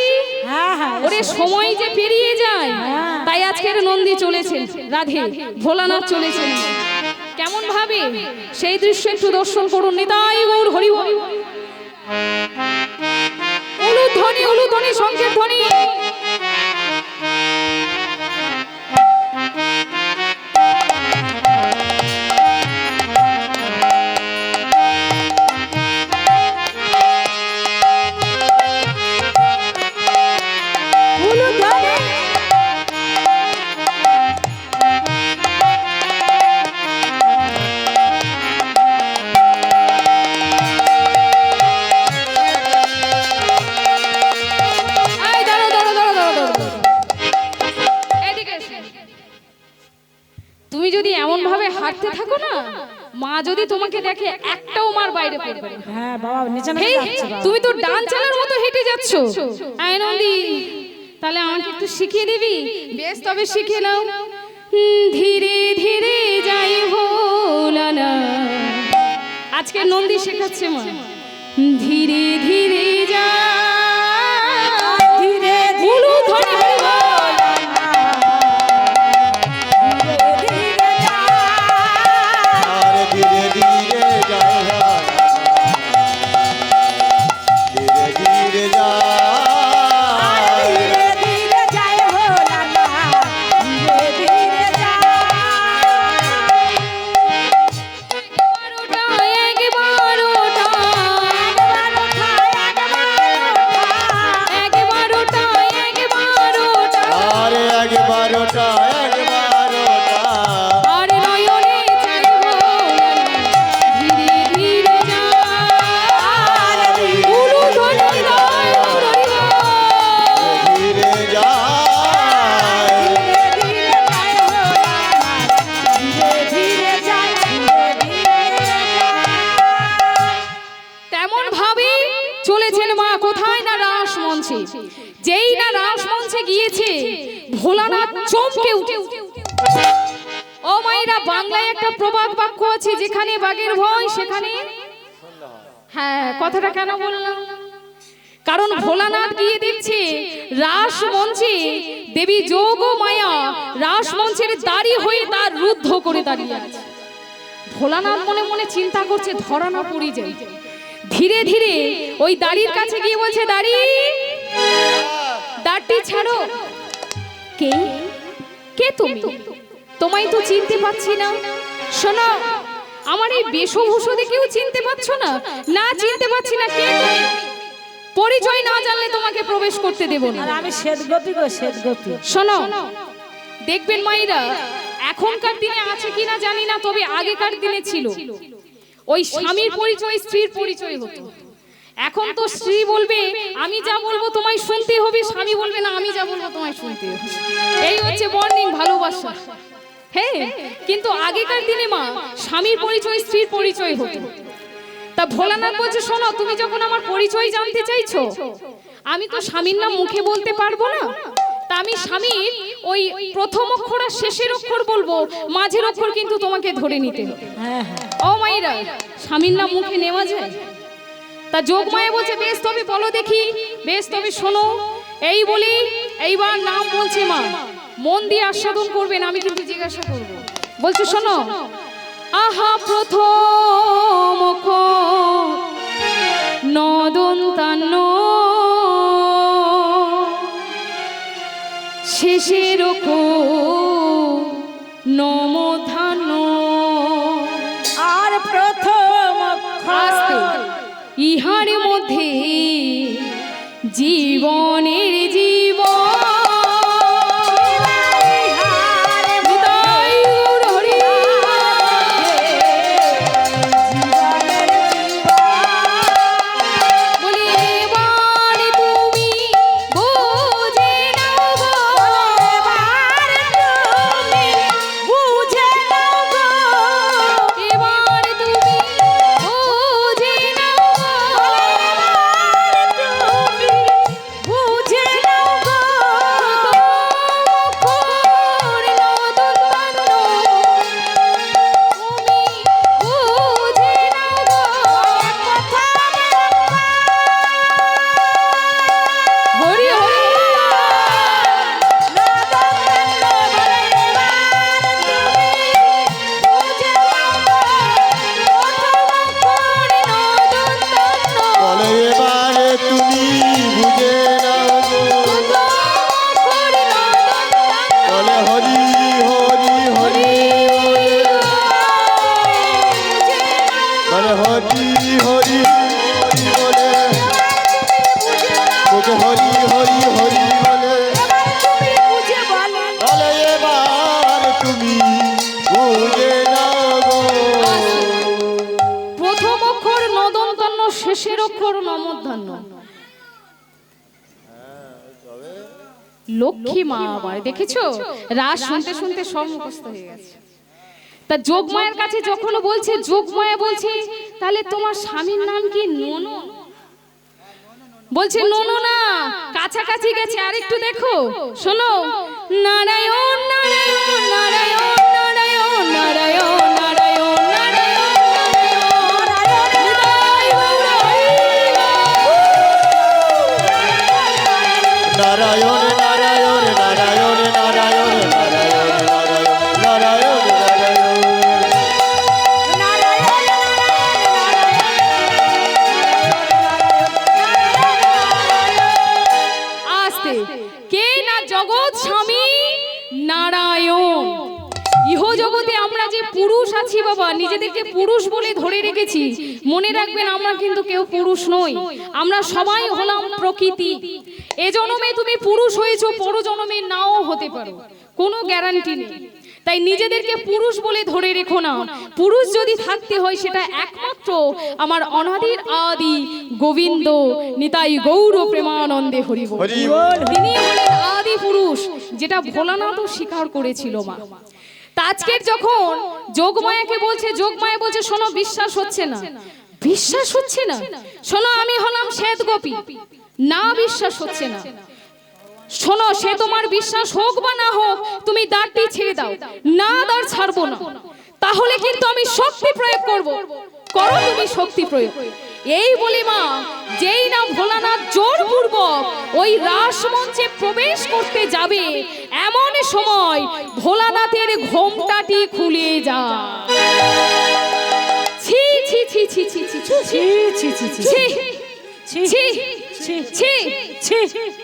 হ্যাঁ হ্যাঁ ওরে সময় যে পেরিয়ে যায়, তাই আজকের নন্দী চলেছেন, রাধে ভোলানাথ চলেছেন। কেমন ভাবে সেই দৃশ্য একটু দর্শন করুন। নিতাই গৌর হরি বল। উলুধ্বনি উলুধ্বনি শঙ্খের ধ্বনি। তুমি যদি এমন ভাবে হাঁটতে থাকো না, মা যদি তোমাকে দেখে একটাও মার বাইরে পড়বে না। হ্যাঁ বাবা নিচে হেই, নামে যাচ্ছে বাবা। তুমি তো ডান চালার মতো হেঁটে যাচ্ছ। আয় নন্দী, তাহলে আমাকে একটু শিখিয়ে দিবি? বেশ, তবে শিখে নাও। ধীরে ধীরে যাই ভোলানা। আজকে নন্দী শেখাচ্ছে মা। ধীরে ধীরে যা, ধীরে উলু ধ্বনি হরি বল। ধীরে যা, আরে ধীরে ধীরে যায় ধীরে ধীরে যায় ধীরে ধীরে যায় ভোলানা, ধীরে ধীরে যায়। একবার ওটা, একবার ওটা, একবার ওটা, একবার ওটা। আরে একবার ওটা একবার ওটা আর নয়নে চাইব ধীরে ধীরে যা। উলু ধ্বনি লয় হরি বল। ধীরে যায় ধীরে যায় ভোলানা, ধীরে ধীরে যায়, ধীরে ধীরে যায়। তেমন ভাবে চলেছেন মা। কোথায় না রাস মঞ্চে। যেই না রাস মঞ্চে গিয়েছে, ভোলানাথ চমকে উঠে। ও মায়েরা, বাংলায় একটা প্রবাদ বাক্য আছে, যেখানে বাঘের ভয় সেখানে। হ্যাঁ, কথাটা কেন বললাম? কারণ ভোলানাথ গিয়ে দেখছে রাস মঞ্চে দেবী যোগ ও মায়া রাস মঞ্চের দাঁড়ি হয়ে তার রুদ্ধ করে দাঁড়িয়ে আছে। ভোলানাথ মনে মনে চিন্তা করছে, ধরা না পড়ি যাই। ধীরে ধীরে ওই দাড়ির কাছে গিয়ে বলছে, দাড়ি, দাড়টি ছাড়ো। কে কে তুমি? তোমায় তো চিনতে পাচ্ছি না। শোনো, আমার এই বেশভূষা দেখেও চিনতে পাচ্ছ না? না, চিনতে পাচ্ছি না। কে তুমি? পরিচয় না জানলে তোমাকে প্রবেশ করতে দেব না। আর আমি শ্বেতগতি গো, শ্বেতগতি। শোনো, দেখবেন মাইরা, এখনকার দিনে আছে কিনা জানি না, তবে আগেকার দিনে ছিল। ওই স্বামীর পরিচয় স্ত্রীর পরিচয় হতো। এখন তো স্ত্রী বলবে আমি যা বলবো তোমায় শুনতে হবে, স্বামী বলবে না আমি যা বলবো তোমায় শুনতে হবে। এই হচ্ছে বর্ণিং ভালোবাসা। হ্যাঁ, কিন্তু আগেকার দিনে মা স্বামীর পরিচয় স্ত্রীর পরিচয় হতো। তা ভোলানাথ বলছে, শোনো, তুমি যখন আমার পরিচয় জানতে চাইছো, আমি তো স্বামীর নাম মুখে বলতে পারবো না। তা আমি স্বামীর ওই প্রথম অক্ষর আর শেষের অক্ষর বলবো, মাঝের অক্ষর কিন্তু তোমাকে ধরে নিতে হবে। হ্যাঁ হ্যাঁ ও মাইরা, স্বামীর নাম মুখে নেওয়া যায়? তা যোগমায়া বলছে, বেশ তবে বলো দেখি। বেশ তবে শোনো, এই বলি এইবার নাম বলছে মা, মন দিয়ে আস্বাদন করবেন, আমি কিন্তু জিজ্ঞাসা করব। বলছে শোনো, আহা প্রথম নদন্তান্ন, শেষের নমধান্য। আর প্রথম আস্তে, ইহার মধ্যে জীবনের জীবন। নিতাই গৌর হরি। বলি এবার তুমি বুঝে নাও গো, শেষের অক্ষর নমধ্যাহ্ন। লক্ষ্মী মা আবার দেখেছো, রাস শুনতে শুনতে সব মুখস্থ হয়ে গেছে। তা যোগমায়ের কাছে যখন বলছে, যোগমায়া বলছে তাহলে তোমার স্বামীর নাম কি? ননন। বলছে ননন না, কাছাকাছি গেছে, আরেকটু দেখো, শোনো। নারায়ণ নারায়ণ নারায়ণ নারায়ণ নারায়ণ নারায়ণ নারায়ণ নারায়ণ নারায়ণ নারায়ণ নারায়ণ নারায়ণ আস্তে, কে না জগৎ স্বামী নারায়ণ। ইহ জগতে আমরা যে পুরুষ আছি বাবা, নিজেদেরকে পুরুষ বলে ধরে রেখেছি। মনে রাখবেন আমরা কিন্তু কেউ পুরুষ নই, আমরা সবাই হলাম প্রকৃতি। এ জন্মে তুমি পুরুষ হয়েছো, পর জন্মে নাও হতে পারো, কোনো গ্যারান্টি নেই। তাই নিজেদেরকে পুরুষ বলে ধরে রেখো না। পুরুষ যদি থাকতে হয় সেটা একমাত্র আমার অনাদির আদি গোবিন্দ নিতাই গৌর প্রেমানন্দে হরি বল। তিনি হলেন আদি পুরুষ, যেটা ভোলানাথও স্বীকার করেছিল মা। তা আজকের যখন যোগমায়াকে বলছে, যোগমায়া বলছে শোনো, বিশ্বাস হচ্ছে না, বিশ্বাস হচ্ছে না, শোনো আমি হলাম শ্বেত গোপী, না বিশ্বাস হচ্ছে না। শোনো, সে তোমার বিশ্বাস হোক বা না হোক, তুমি দাঁড়টি ছেড়ে দাও। না, দাঁড় ছাড়বো না, তাহলে কিন্তু আমি শক্তি প্রয়োগ করব। করো তুমি শক্তি প্রয়োগ। এই বলি মা, যেই না ভোলানাথ জোরপূর্বক ওই রাস মঞ্চে প্রবেশ করতে যাবে, এমন সময় ভোলানাথের ঘোমটাটি খুলে যায়। ছি ছি ছি ছি ছি ছি ছি ছি ছি ছি ছি ছি ছি ছি ছি।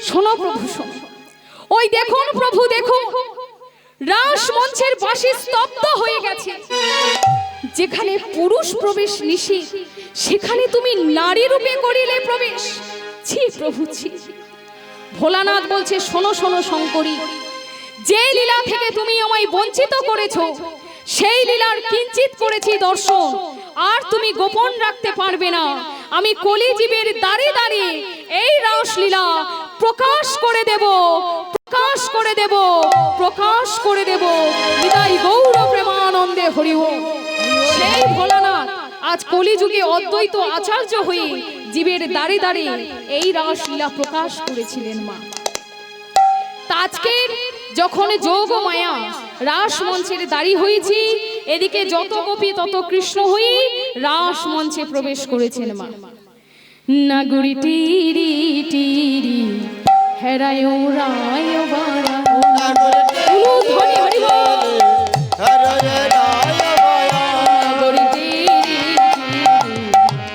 শোনো প্রভু, শোনো, ওই দেখুন প্রভু, দেখুন রাস মঞ্চের বাঁশি স্তব্ধ হয়ে গেছে। যেখানে পুরুষ প্রবেশ নিষেধ, সেখানে তুমি নারী রূপে করিলে প্রবেশ। ছি প্রভু, ছি। ভোলানাথ বলছে শোনো শোনো শঙ্করী, যে লীলা থেকে তুমি আমায় বঞ্চিত করেছো, সেই লীলার কিঞ্চিত করেছি দর্শন, আর তুমি গোপন রাখতে পারবে না। আমি কলিজীবের দ্বারে দ্বারে এই রাসলীলা প্রকাশ করে দেব, প্রকাশ করে দেব, প্রকাশ করে দেব। নিতাই গৌর প্রেমানন্দে হরি বল। সেই ভোলানাথ আজ কলিযুগে অদ্বৈত আচার্য হয়ে জীবের দ্বারে দ্বারে এই রাসলীলা প্রকাশ করেছিলেন মা। আজকের যখন যোগ মায়া রাস মঞ্চের দাঁড়ি হয়েছি, এদিকে যত গোপী তত কৃষ্ণ হয়ে রাস মঞ্চে প্রবেশ করেছেন মা। নাগুরি টিরি টিরি হেরায় রায় বাড়া ধ্বনি হরি বল। নাগুরি টিরি টিরি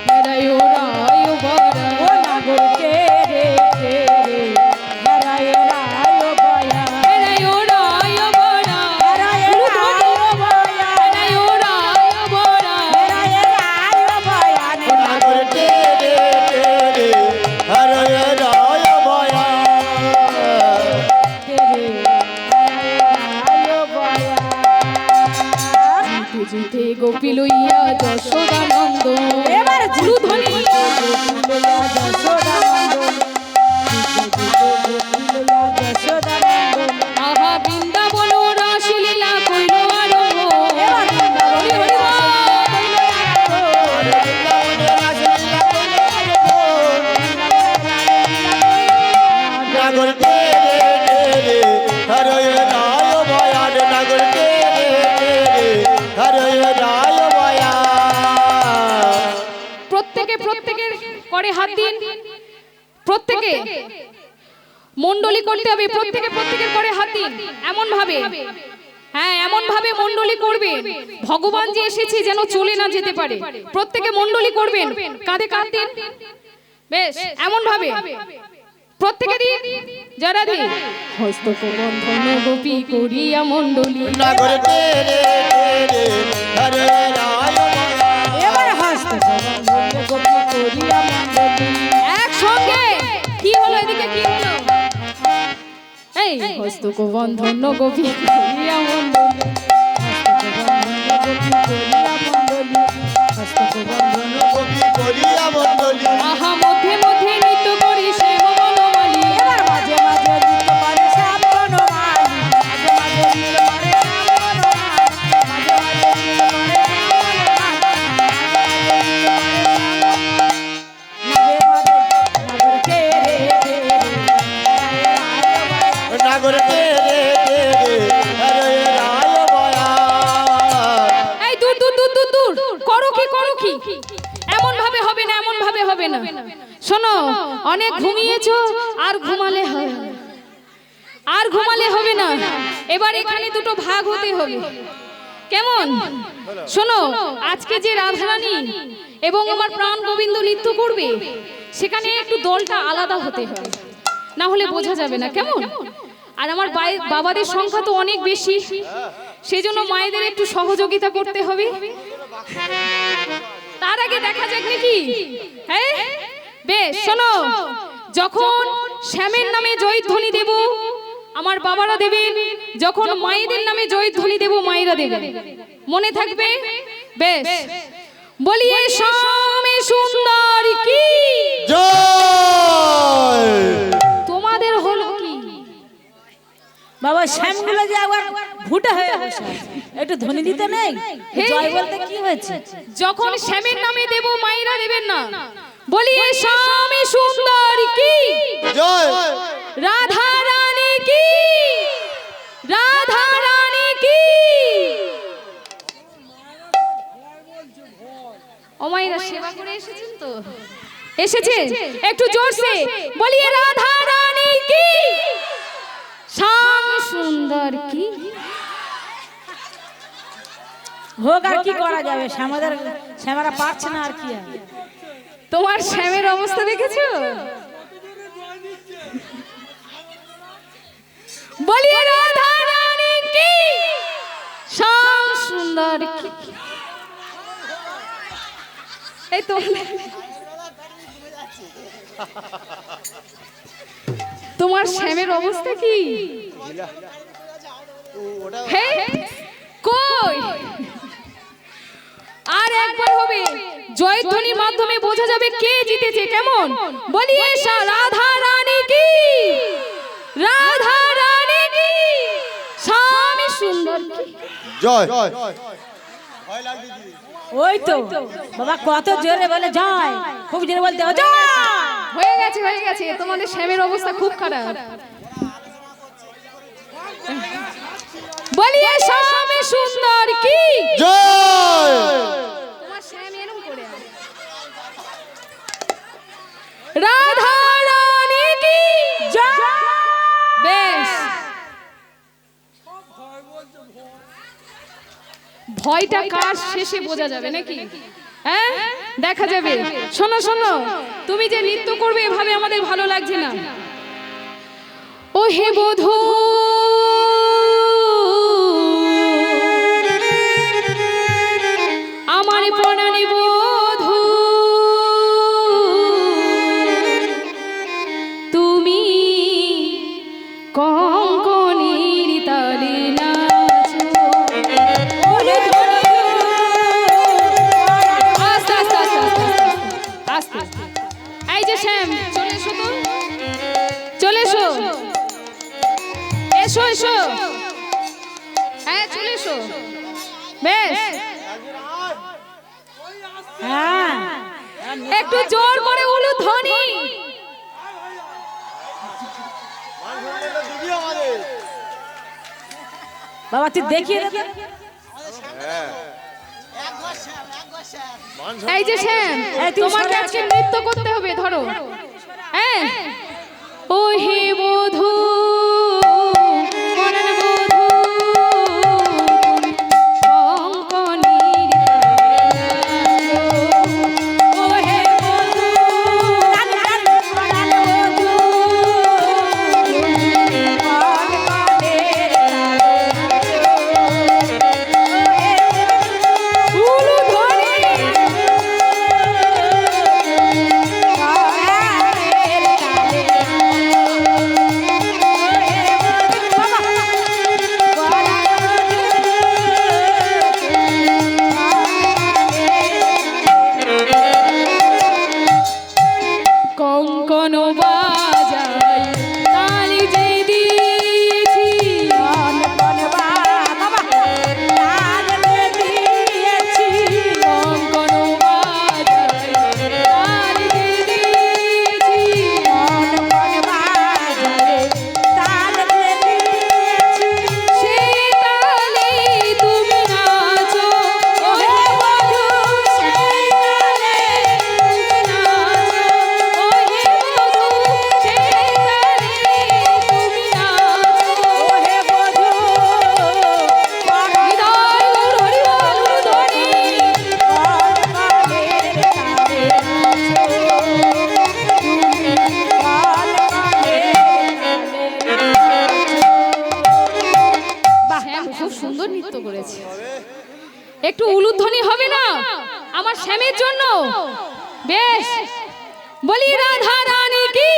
হেরায় রায় বাড়া ও নাগর কে রে কে রে হারায় রায় বয়া হেরায় রায় বাড়া হারায় রায় বয়া হেরায় রায় বাড়া হারায় রায় বয়া নাগর কে রে রে হরে রায় বয়া কে রে হারায় রায় বয়া যেতে গোপী লইয়া যশোদানন্দ এবার গুরুধ্বনি আহা বৃন্দাবন রাসলীলা কইল আরম্ভ। হরি হরি বল। নাগর কে রে হরে রায় বয়া নাগর কে রে হরে রায় বয়া। প্রত্যেকের করে হাত দিন, প্রত্যেকে মণ্ডলী করতে হবে, প্রত্যেকের করে হাত দিন এমন ভাবে, হ্যাঁ এমন ভাবে মণ্ডলী করবেন ভগবান যে এসেছে যেন চলে না যেতে পারে। প্রত্যেকে মণ্ডলী করবেন, কাঁধে কাঁধ দিন, বেশ এমন ভাবে প্রত্যেকে দিন। যারা দিন হস্তক বন্ধন গোপী করিয়া মণ্ডলী নাগর কে রে হরে রায় বয়া। এবার হাসতে গোপী করিয়া মণ্ডলী একসঙ্গে কি হলো, এদিকে কি হলো, এই হস্তক বন্ধন গোপী করিয়া মণ্ডলী গোপী করিয়া মণ্ডলী এমন ভাবে হবে না, এমন ভাবে হবে না। শোনো, অনেক ঘুমিয়েছো, আর ঘুমালে হবে না, আর ঘুমালে হবে না। এবার এখানে দুটো ভাগ হতে হবে, কেমন? শোনো, আজকে যে রাধারানী এবং আমার প্রাণ গোবিন্দ নৃত্য করবে, সেখানে একটু দলটা আলাদা হতে হবে, না হলে বোঝা যাবে না, কেমন? আর আমার বাবাদের সংখ্যা তো অনেক বেশি, সেই জন্য মায়েদের একটু সহযোগিতা করতে হবে। তার আগে দেখা যাক নাকি, হ্যাঁ? বেশ, শোনো, যখন শ্যামের নামে জয়ধ্বনি দেব আমার বাবারা দেবেন, যখন মায়েদের নামে জয়ধ্বনি দেব মায়েরা দেবেন, মনে থাকবে? বেশ, বলিয়ে শ্যামে সুন্দর কি জয়। তোমাদের হলো কি? বাবা শ্যামগুলো যে আবার ভুটা হয়ে বসে আছে, একটু ধ্বনি দিতে নেই? জয় বলতে কি হয়েছে? যখন শ্যামের নামে দেব মায়েরা দেবেন না, বলিয়ে শ্যামে সুন্দর কি জয়। রাধা রানী কি, রাধা রানী কি। ও মায়েরা সেবা করে এসেছেন তো? এসেছে? একটু জোরসে বলিয়ে রাধা রানী কি, শ্যাম সুন্দর কি। হোক, আর কি করা যাবে, শ্যামারা পারছে না, আর কি আর। তোমার শ্যামের অবস্থা দেখেছো? বলিয়ে রাধা রানী কি, শ্যাম সুন্দর কি। এই তো তোমার শ্যামের অবস্থা কি? হে, কই? আর একবার হবে, জয়ধ্বনির মাধ্যমে বোঝা যাবে কে জিতেছে, কেমন? বলিয়ে রাধা রানী কি, রাধা রানী কি, শ্যাম সুন্দর কি। জয়। ওই তো বাবা কত জোরে বলে জয়, খুব জোরে বলতে হবে জয়। হয়ে গেছে, হয়ে গেছে, তোমাদের শ্যামের অবস্থা খুব খারাপ। বলিয়ে শ্যাম সুন্দর কি জয়। তোমার শ্যাম এরকম করে রাধা রানী কি জয়। বেশ, ভয়টা কার শেষে বোঝা যাবে নাকি, হ্যাঁ? দেখা যাবে। শোনো শোনো, তুমি যে নৃত্য করবে এভাবে আমাদের ভালো লাগছে না। ও হে বধূ, আমার প্রাণে বধূ, তুমি কঙ্কণীর তালে নাচো। আস্তে আস্তে আস্তে আস্তে আস্তে। এই যে শ্যাম, চলে এসো তো, চলে এসো, এসো এসো, হ্যাঁ চলে এসো। বেশ, হ্যাঁ একটু জোর করে বলো ধ্বনি। বাবা তুই দেখিয়ে দে। এই যে শ্যাম, তোমাকে আজকে নৃত্য করতে হবে, ধরো। হ্যাঁ, ও হে বধূ, মনের বধূ, কঙ্কণীর ও হে বধূ, উলু ধ্বনি। একটু উলুধ্বনি হবে না আমার শ্যামের জন্য? বেশ, বলি রাধা রানী কি,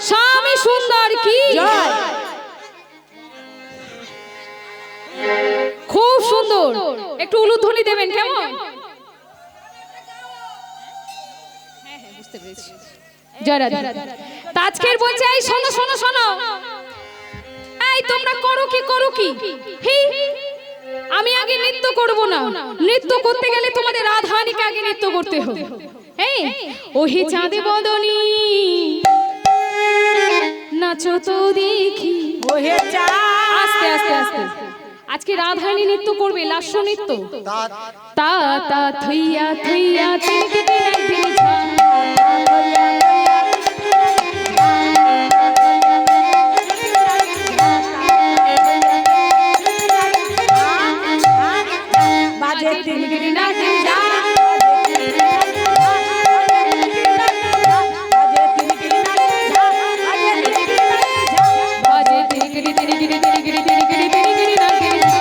স্বামী সুন্দর কি। খুব সুন্দর, একটু উলুধ্বনি দেবেন কেমন? বুঝতে পেরেছি। জয় রাধা। তা আজকের বলছে, এই শোনো শোনো শোনো, এই তোমরা করো কি হি, আমি আগে নৃত্য করব না। নৃত্য করতে গেলে তোমাদের রাধারানীকে আগে নৃত্য করতে হবে। এই ওহি চাঁদে বদনী নাচো তো দেখি। ওহে চা আস্তে আস্তে আস্তে, আজকে রাধারানী নৃত্য করবে, লাস্য নৃত্য। তা তা থইয়া থইয়া তিনকে তিন দিন ঝা। বাজে তিনগিরি না দিন যা, বাজে তিনগিরি না দিন যা, বাজে তিনগিরি না দিন যা, বাজে তিরিগিরি তিরিগিরি তিরিগিরি তিরিগিরি তিরিগিরি না দিন ঝা।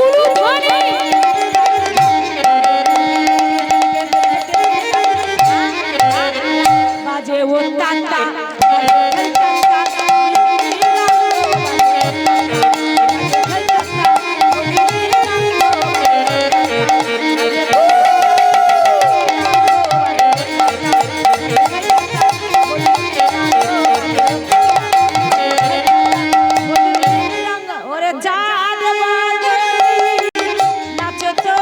উলুধ্বনি। বাজে ও তাতা ওরে চাঁদ বাজে নাচে তো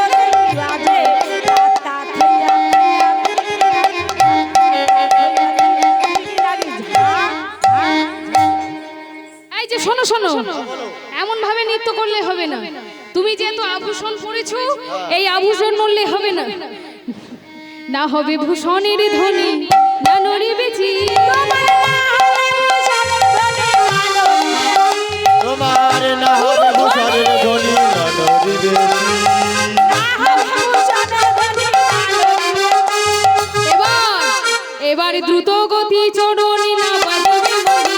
বাজে তাতা থইয়া এই যে শোনো শোনো, এমন ভাবে নৃত্য করলে হবে না। তুমি যেহেতু আভূষণ পরেছো, এই আভূষণ নড়লে হবে না। না হবে ভূষণের ধ্বনি, না নড়িবে চির। তোমার না হবে ভূষণের ধ্বনি, না নড়িবে। এবার দ্রুত গতি চড়নি না বাজবে মরি।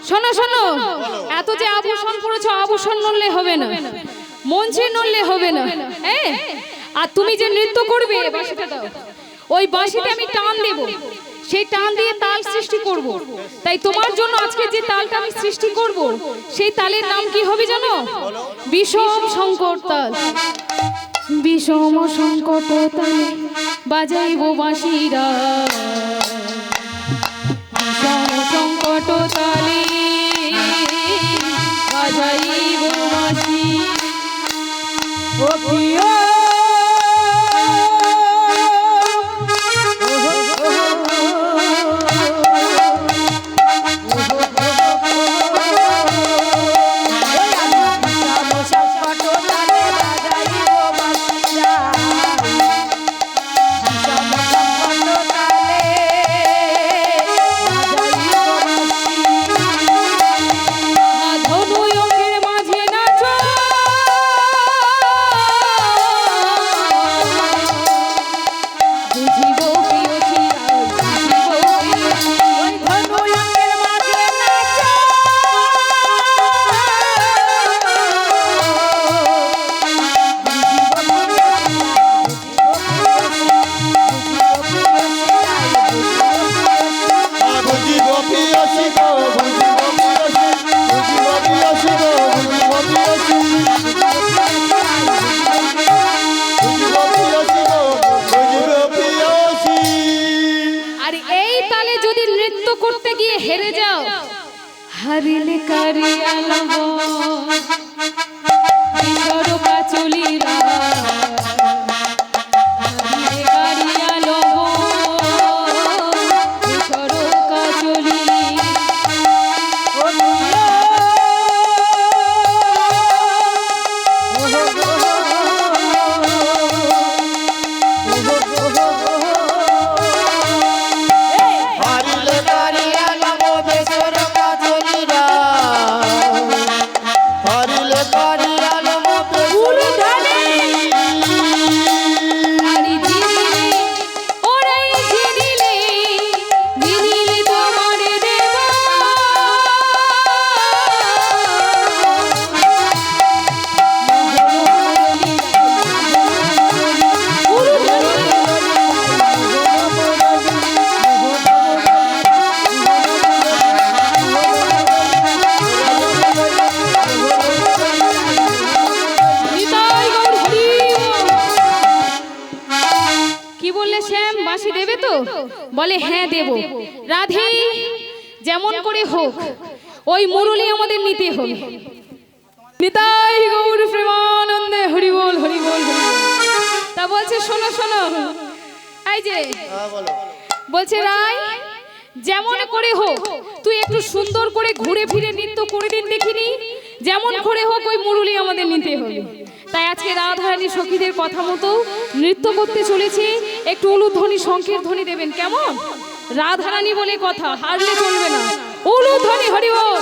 শোনো শোনো, এত যে আভূষণ পরেছো, আভূষণ নড়লে হবে না, মঞ্চে নড়লে হবে না। হ্যাঁ, আর তুমি যে নৃত্য করবে, বাঁশিটা দাও, ওই বাঁশিতে আমি টান দেব, সেই টান দিয়ে তাল সৃষ্টি করব। তাই তোমার জন্য আজকে যে তালটা আমি সৃষ্টি করব, সেই তালের নাম কি হবে জানো? বিষম সংকট তাল। বিষম সংকট তালে বাজাইব বাঁশিরা, বিষম সংকট তালে বাজাইব বাঁশি। ও প্রিয় ধনুয়ঙ্কের মাঝে নাচো, বুঝিব প্রিয়সীরা, বুঝিব প্রিয়সী। ধনুয়ঙ্কের মাঝে নাচো, বুঝিব প্রিয়সী গো, বুঝিব প্রিয়সী, বুঝিব প্রিয়সী গো, বুঝিব প্রিয়সী, বুঝিব প্রিয়সী গো, বুঝিব প্রিয়সী। আর এই তালে যদি নৃত্য করতে গিয়ে হেরে যাও, হারিলে কারিয়া লব কিশোর কাচুলিরা, হারিলে কারিয়া লব কিশোর কাচুলি। ও প্রিয় কি বললে শ্যাম, বাঁশি দেবে তো? বলে হ্যাঁ দেব। রাধে যেমন করে হোক ওই মুরলি আমাদের নিতে হবে। নিতাই গৌর প্রেমানন্দে হরি বল হরি বল হরি বল। তা বলছে শোনো শোনো, এই যে বলছে রাই যেমন করে হোক তুই একটু সুন্দর করে ঘুরে ফিরে নৃত্য করে দিন দেখিনি, যেমন করে হোক ওই মুরলি আমাদের নিতে হবে। তাই আজকে রাধারানী সখীদের কথা মতো নৃত্য করতে চলেছে। একটু উলুধ্বনি শঙ্খের ধ্বনি দেবেন কেমন? রাধারানী বলে কথা, হারলে চলবে না। উলুধ্বনি হরি বল।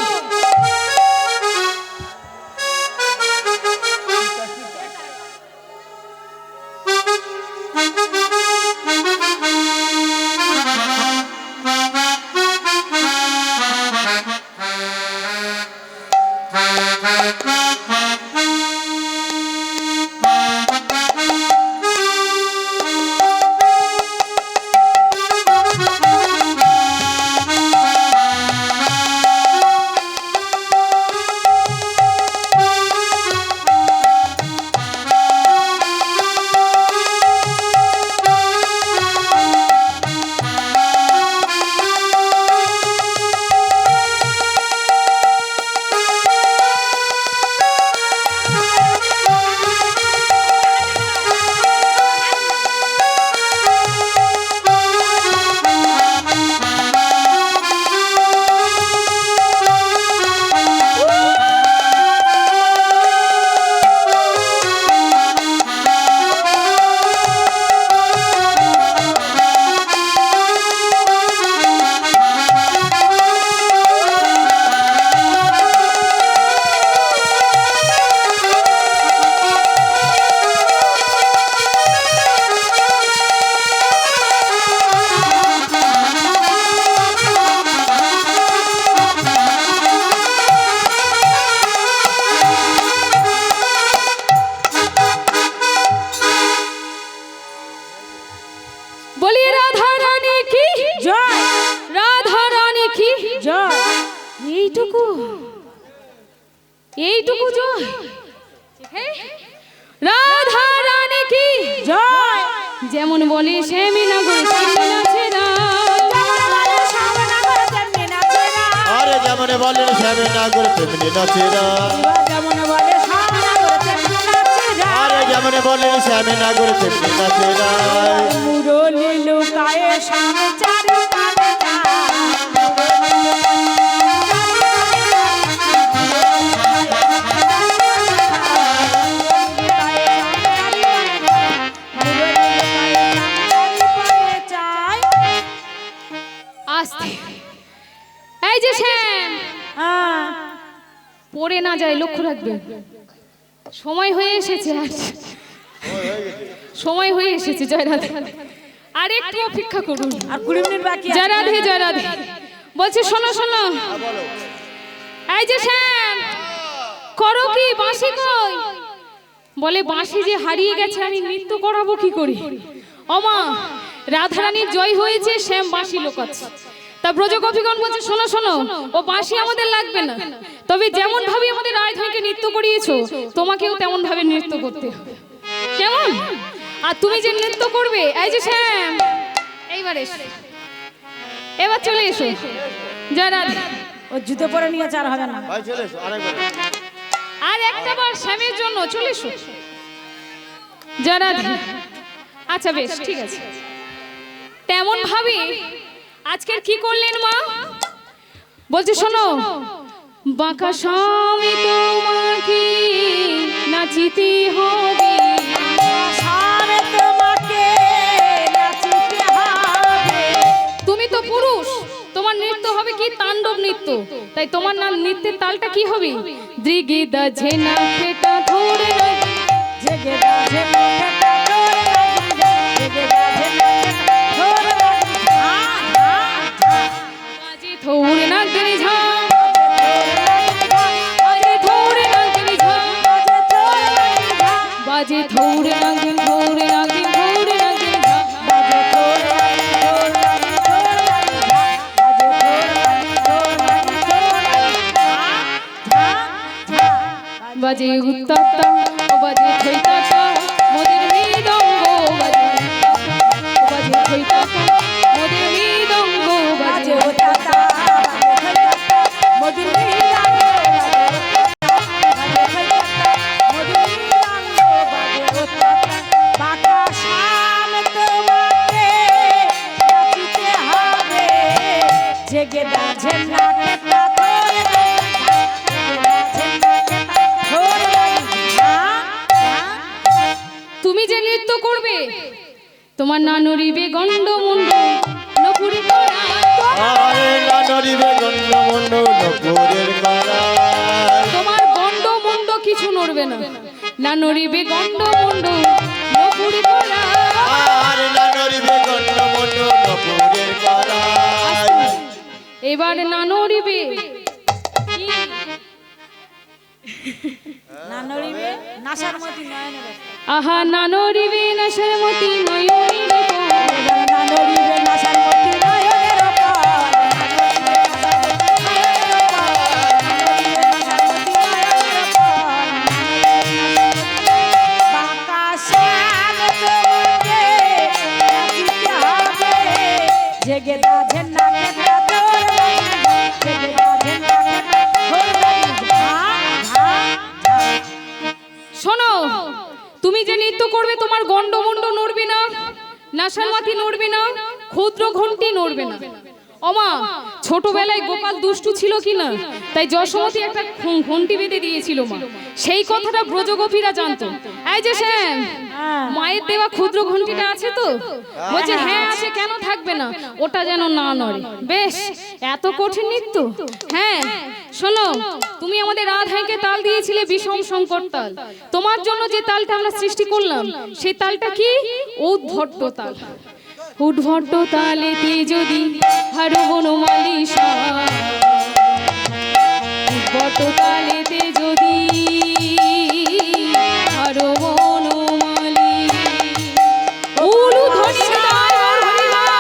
বলি রাধা রানী কি জয়, রাধা রানী কি জয়। এইটুকু এইটুকু জয়। রাধা রানী কি জয়। যেমন বলে শ্যামী নগর তেমনি নাচে আরে যেমন বলেন শ্যামে নাগর তেমনি নাচেরা, যেমন বলে সামনাগর তেমনি নাচেরা। আরে যেমন বলেন শ্যামে নাগর তেমনি নাচেরা। মুরলি লুকায়ে সামনে চারি কানে আসতে। এই যে শ্যাম পড়ে না যায়, লক্ষ্য রাখবেন। সময় হয়ে এসেছে, সময় হয়ে এসেছে। জয় রাধে, আর একটু অপেক্ষা করুন। আর 20 মিনিট বাকি আছে। জয় রাধে জয় রাধে। বলছে শোনো শোনো, এই যে শ্যাম করো কি, বাঁশি কই? বলে বাঁশি যে হারিয়ে গেছে, আমি নৃত্য করাবো কি করি? ওমা রাধারানীর জয় হয়েছে, শ্যাম বাঁশি লোকাচ্ছে। তা ব্রজগোপীগণ বলছে শোনো শোনো, ও বাঁশি আমাদের লাগবে না, তবে যেমন ভাবে আমাদের রায়ধনকে নৃত্য করিয়েছো তোমাকেও তেমন ভাবে নৃত্য করতে হবে, কেমন? আর তুমি যে নৃত্য করবে, এই যে শ্যাম এইবার এসো, এবার চলে এসো। জয় রাধে। ও জুতো পরে নিয়ে চার হবে না। ভাই চলে এসো, আরেকবার। আর একটা বার শ্যামের জন্য চলে এসো। জয় রাধে। আচ্ছা বেশ ঠিক আছে। তেমন ভাবে আজকের কি করলেন মা? বলছে শোনো, বাঁকা স্বামী তোমাকে নাচিতে হবে, সারে তোমাকে নাচিতে হবে। তুমি তো পুরুষ, তোমার নৃত্য হবে কি তাণ্ডব নৃত্য, তাই তোমার নাম নৃত্যের তালটা কি হবে? দ্রিগিদা ঝেনা খেটা ধরে জেগে দা ঝেনা খেটা ধরে লাগি যায়, জেগে দা ঝেনা খেটা ধরে লাগি যায়। বাজে থৌড়ে নাগিনী ঝা, বাজে থৌড়ে নাগিনী ঝা, বাজে থৌড়ে নাগিন থৌড়ে নাগিন থৌড়ে নাগিন ঝা, বাজে থোর লাগি থোর লাগি থোর লাগি ঝা, বাজে থোর লাগি ঝা ঝা। বাজে উত্তপ্তা ও বাজে থৈতাতা মোদের মৃদঙ্গ বাজে তোমার না নড়িবে গন্ড মুন্ড নপুরি করা আরে না নড়িবে গন্ড মন্ড নপুরের করা তোমার গন্ড মুন্ড কিছু নড়বে না না নড়িবে গন্ড মুন্ড নপুরি করা আর না নড়িবে গন্ড মন্ড নপুরের করা এবার না নড়িবে কি? না নড়িবে নাসার মতি নয়নের আহা না নড়িবে নাশের মতি নয়নের কোণ। না নড়িবে নাসার মতি নয়নের জেগে দাঝে না কেটা তোর জেগে দাঝে না কেটা তোর শোনো তুমি যে নৃত্য করবে তোমার গন্ডমুন্ড নড়বে না নাসার মাথি নড়বে না ক্ষুদ্র ঘন্টি নড়বে না ওমা ছোটবেলায় গোপাল দুষ্টু ছিল কিনা তাই যশোমতী একটা ঘন্টি বেঁধে দিয়েছিল মা সেই কথাটা ব্রজগোপীরা জানতো এই যে শ্যাম মায়ের দেওয়া ক্ষুদ্র ঘন্টিটা আছে তো বলছে হ্যাঁ আছে কেন থাকবে না ওটা যেন না নড়ে বেশ এত কঠিন নৃত্য হ্যাঁ শোনো তুমি আমাদের রাধাইকে তাল দিয়েছিলে বিষম সংকট তাল তোমার জন্য যে তালটা আমরা সৃষ্টি করলাম সেই তালটা কি উদ্ভট্ট তাল উদ্ভট্ট তালেতে যদি হারো বনমালী উদ্ভট্ট তালেতে যদি হারো বনমালী উলু ধ্বনি দায় ওর হরিনাম।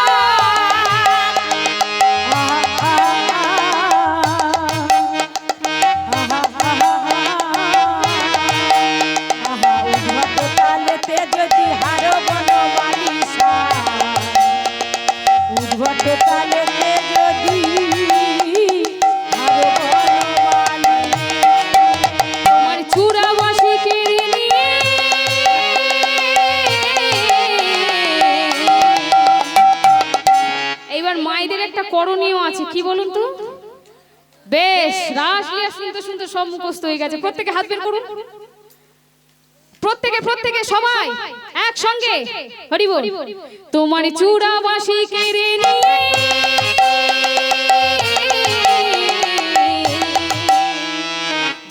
তালেতে যদি হারো বনমালী উদ্ভট তালেতে যদি হারো বনমালী আমার চূড়া বাসি কেড়ে নিয়ে এইবার মায়েদের একটা করণীয় আছে কি বলুন তো বেশ রাসলীলা শুনতে শুনতে সব মুখস্থ হয়ে গেছে প্রত্যেকে হাত বের করুন প্রত্যেকে প্রত্যেকে সবাই একসঙ্গে হরি বল তোমার চূড়া বাসি কেড়ে নিয়ে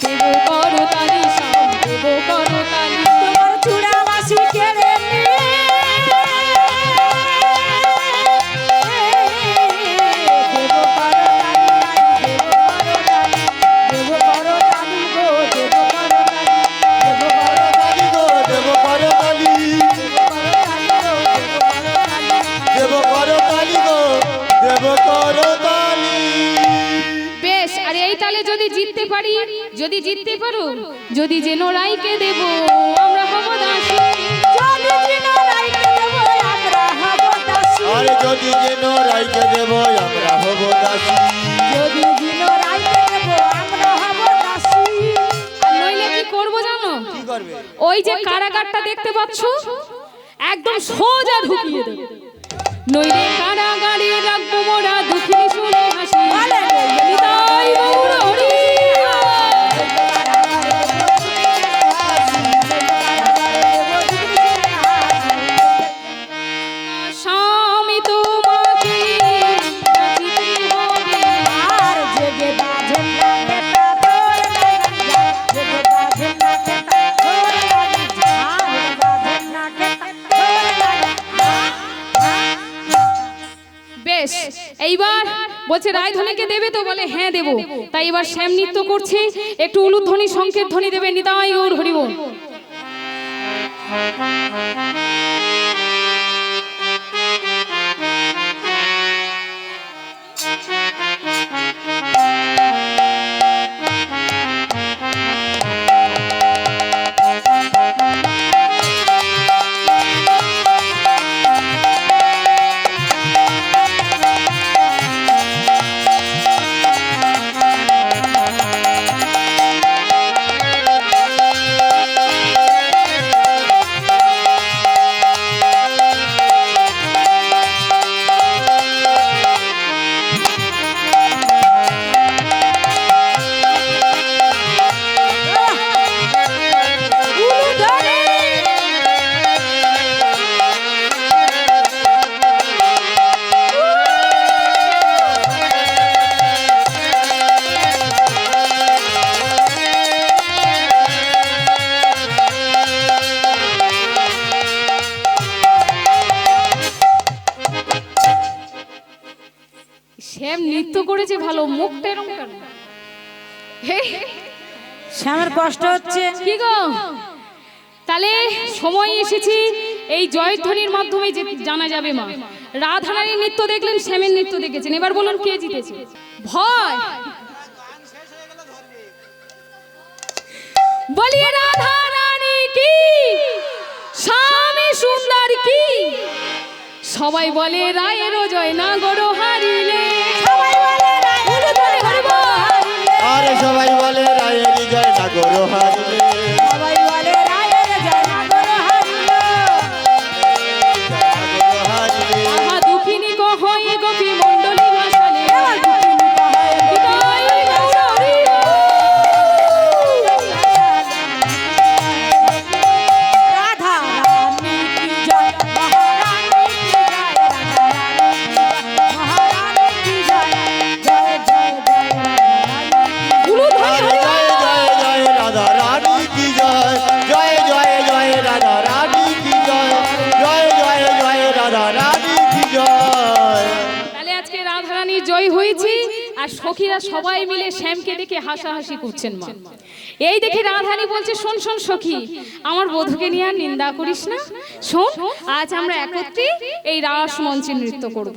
দেব করতালি সব দেব করতালি তোমার চূড়াবাসী কেড়ে নিয়ে দেব করতালি গো দেব করতালি দেব করতালি দেব করতালি গো দেব করতালি বেশ আর এই তালে যদি জিততে পারি যদি জিততে পারো যদি যেন রাইকে দেব আমরা হব দাসী যদি জিন রাইকে দেব আমরা হব দাসী আরে যদি যেন রাইকে দেব আমরা হব দাসী যদি জিন রাইকে দেব আমরা হব দাসী আর নইলে কি করব জানো কি করবে ওই যে কারাগারটা দেখতে পাচ্ছ একদম সোজা ঢুকিয়ে দেব নইলে কারাগারে রাখবো মোরা দুঃখী শুনে হাসি নিতাই গৌর হরি স্বামী তোমাকে নাচিতে হবে আর জেগে বাজে না কেটা তোর জেগে বাজে না কেটা তোর আর বাজে না কেটা তোর বেশ এইবার বলছে রায়ধনীকে দেবে তো বলে হ্যাঁ দেব তাই এবার শ্যাম নৃত্য করছে একটু উলুধ্বনি সংকেত ধ্বনি দেবে নিতাই গৌর হরি বল শ্যাম নৃত্য করেছে ভালো, মুখটা এরকম কেন? হে, শ্যামের কষ্ট হচ্ছে। কি গো, তাহলে সময় এসেছি এই জয়ধ্বনির মাধ্যমে যে জানা যাবে মা রাধারানীর নৃত্য দেখলেন, শ্যামের নৃত্য দেখেছেন, এবার বলুন কে জিতেছে? ভয় বলিয়ে রাধা রানী কি, স্বামী সুন্দর কি, সবাই বলে রায়ের জয় না গরো হারিলে, সবাই বলে রায়ের জয় না গো হারিলে। আরে সবাই বলে রায়ের জয় না গরো হারিলে, সবাই বলে রায়ের জয় না গো হারিলে। গরো হারিলে। আহা দুঃখিনী কহয়ে গোপী মণ্ডলী ভাসালে, বিদায় গৌরী। রাধা রানী কি জয়, মহারানী কি জয়, রাধা রানী কি জয়, মহারানী কি জয়, জয় জয় জয় রাধা রানী কি জয়। আরে জয় জয় জয় রাধা রানী কি জয়, জয় জয় জয় রাধা রানী কি জয়, জয় জয় জয় রাধা রানী কি জয়। তাহলে আজকে রাধারানী জয় হয়েছে আর সখীরা সবাই মিলে শ্যামকে দেখে হাসাহাসি করছেন মা। এই দেখে রাধারানী বলছে, শোন শোন সখী, আমার বধূকে নিয়ে আর নিন্দা করিস না, শোন আজ আমরা একত্রে এই রাস মঞ্চে নৃত্য করব।